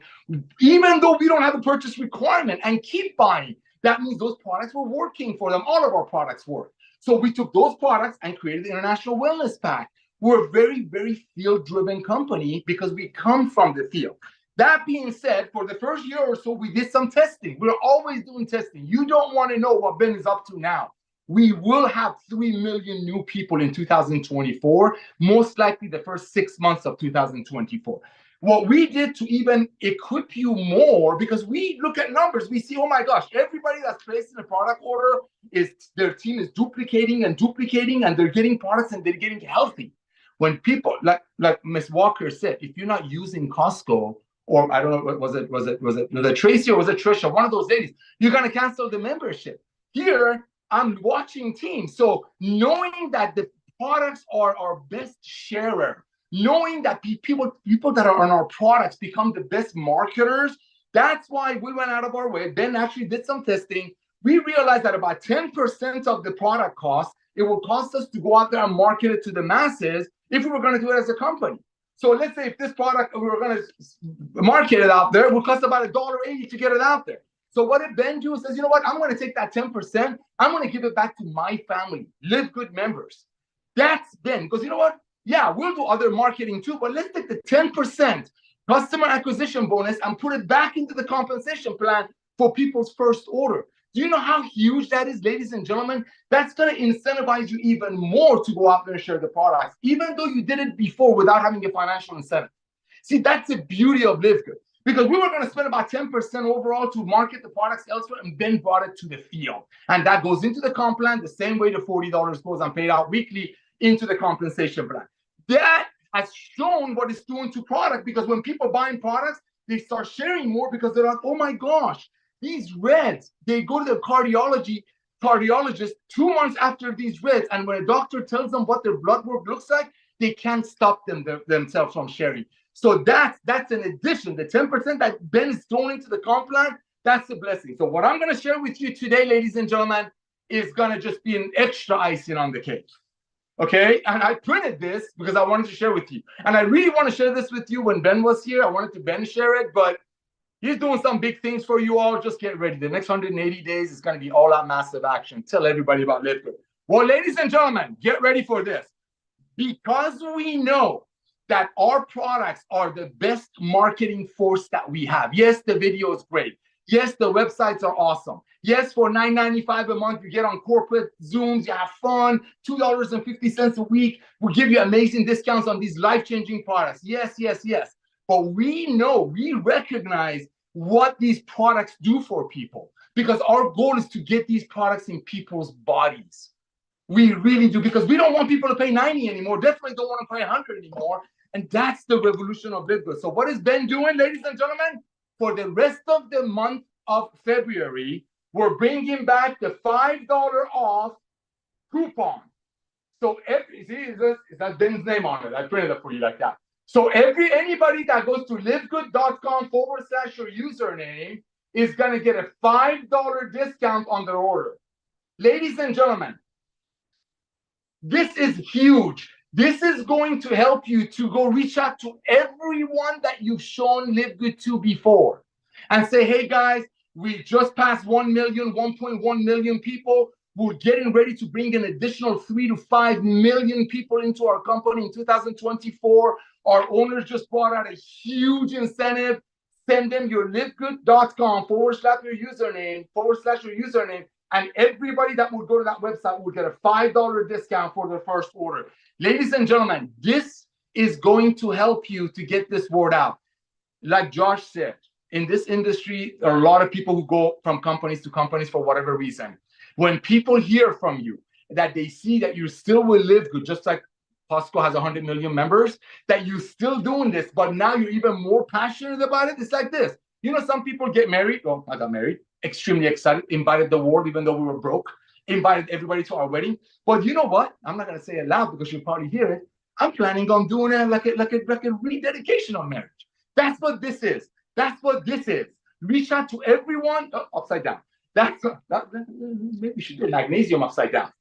even though we don't have a purchase requirement, and keep buying. That means those products were working for them. All of our products work. So we took those products and created the International Wellness Pack. We're a very, very field-driven company because we come from the field. That being said, for the first year or so, we did some testing. We're always doing testing. You don't want to know what Ben is up to now. We will have 3 million new people in 2024, most likely the first 6 months of 2024. What we did to even equip you more, because we look at numbers, we see, oh my gosh, everybody that's placing a product order, is their team is duplicating, and they're getting products and they're getting healthy. When people, like Ms. Walker said, if you're not using Costco, or I don't know, was it Tracy or was it Trisha, one of those ladies, you're going to cancel the membership. Here, I'm watching teams. So knowing that the products are our best sharer, knowing that people that are on our products become the best marketers, that's why we went out of our way. Ben actually did some testing. We realized that about 10% of the product cost, it will cost us to go out there and market it to the masses if we were going to do it as a company. So let's say if this product, we were going to market it out there, it would cost about $1.80 to get it out there. So what did Ben do? He says, you know what? I'm going to take that 10%. I'm going to give it back to my family, LiveGood members. That's Ben. Because you know what? Yeah, we'll do other marketing too, but let's take the 10% customer acquisition bonus and put it back into the compensation plan for people's first order. Do you know how huge that is, ladies and gentlemen? That's going to incentivize you even more to go out there and share the products, even though you did it before without having a financial incentive. See, that's the beauty of LiveGood. Because we were going to spend about 10% overall to market the products elsewhere, and Ben brought it to the field. And that goes into the comp plan the same way the $40 goes and paid out weekly into the compensation plan. That has shown what it's doing to product, because when people buying products, they start sharing more because they're like, oh my gosh, these reds, they go to the cardiologist 2 months after these reds, and when a doctor tells them what their blood work looks like, they can't stop themselves from sharing. So that's an addition. The 10% that Ben is throwing into the comp plan, that's a blessing. So what I'm going to share with you today, ladies and gentlemen, is going to just be an extra icing on the cake. Okay? And I printed this because I wanted to share with you. And I really want to share this with you when Ben was here. I wanted to Ben share it, but he's doing some big things for you all. Just get ready. The next 180 days is going to be all out massive action. Tell everybody about LiveGood. Well, ladies and gentlemen, get ready for this. Because we know that our products are the best marketing force that we have. Yes, the video is great. Yes, the websites are awesome. Yes, for $9.95 a month, you get on corporate Zooms, you have fun, $2.50 a week. We'll give you amazing discounts on these life-changing products. Yes, yes, yes. But we know, we recognize what these products do for people, because our goal is to get these products in people's bodies. We really do, because we don't want people to pay $90 anymore. Definitely don't want to pay $100 anymore. And that's the revolution of LiveGood. So what is Ben doing, ladies and gentlemen? For the rest of the month of February, we're bringing back the $5 off coupon. So that's Ben's name on it. I printed it for you like that. So anybody that goes to livegood.com/your username is going to get a $5 discount on their order. Ladies and gentlemen, this is huge. This is going to help you to go reach out to everyone that you've shown LiveGood to before and say, hey guys, we just passed 1 million, 1.1 million people. We're getting ready to bring an additional 3 to 5 million people into our company in 2024. Our owners just brought out a huge incentive. Send them your livegood.com/your username, and everybody that would go to that website will get a $5 discount for their first order. Ladies and gentlemen, this is going to help you to get this word out. Like Josh said, in this industry, there are a lot of people who go from companies to companies for whatever reason. When people hear from you, that they see that you're still with LiveGood, just like Costco has 100 million members, that you're still doing this, but now you're even more passionate about it. It's like this. You know, some people get married. Well, I got married, extremely excited, invited the world, even though we were broke, invited everybody to our wedding. But you know what? I'm not gonna say it loud because you'll probably hear it. I'm planning on doing it like a rededication on marriage. That's what this is. That's what this is. Reach out to everyone. Upside down. Maybe we should do magnesium upside down.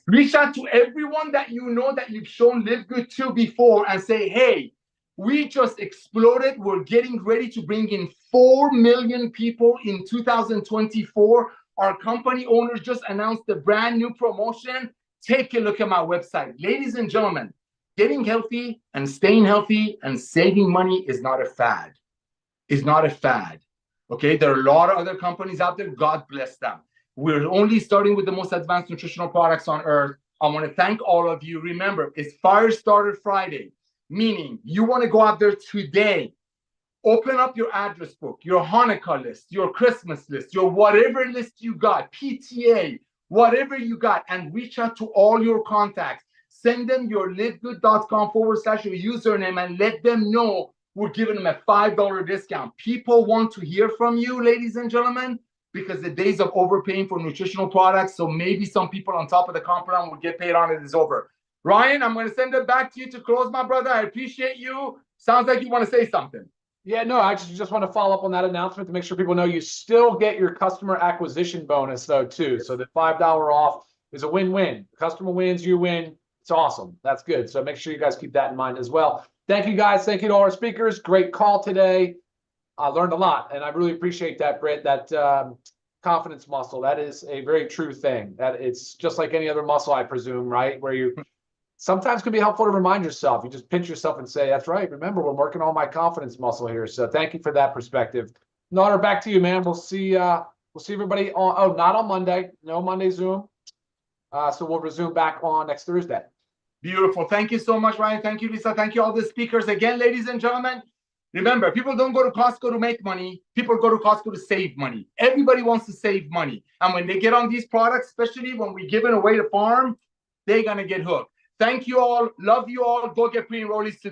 Reach out to everyone that you know that you've shown LiveGood to before and say, hey, we just exploded. We're getting ready to bring in 4 million people in 2024. Our company owners just announced a brand new promotion. Take a look at my website. Ladies and gentlemen, getting healthy and staying healthy and saving money is not a fad. It's not a fad. Okay, there are a lot of other companies out there. God bless them. We're only starting with the most advanced nutritional products on earth. I want to thank all of you. Remember, it's Firestarter Friday, meaning you want to go out there today, open up your address book, your Hanukkah list, your Christmas list, your whatever list you got, PTA, whatever you got, and reach out to all your contacts. Send them your livegood.com/your username and let them know we're giving them a $5 discount. People want to hear from you, ladies and gentlemen, because the days of overpaying for nutritional products, so maybe some people on top of the comp plan will get paid on it, is over. Ryan, I'm going to send it back to you to close, my brother. I appreciate you. Sounds like you want to say something. Yeah, no, I just want to follow up on that announcement to make sure people know you still get your customer acquisition bonus, though, too. So the $5 off is a win-win. The customer wins, you win. It's awesome. That's good. So make sure you guys keep that in mind as well. Thank you, guys. Thank you to all our speakers. Great call today. I learned a lot, and I really appreciate that, Britt, that confidence muscle. That is a very true thing. That it's just like any other muscle, I presume, right? Where you sometimes can be helpful to remind yourself. You just pinch yourself and say, that's right. Remember, we're working on my confidence muscle here. So thank you for that perspective. Nader, back to you, man. We'll see everybody on, not on Monday. No Monday Zoom. So we'll resume back on next Thursday. Beautiful. Thank you so much, Ryan. Thank you, Lisa. Thank you, all the speakers. Again, ladies and gentlemen, remember, people don't go to Costco to make money. People go to Costco to save money. Everybody wants to save money. And when they get on these products, especially when we're giving away the farm, they're going to get hooked. Thank you all. Love you all. Go get pre-enrollees today.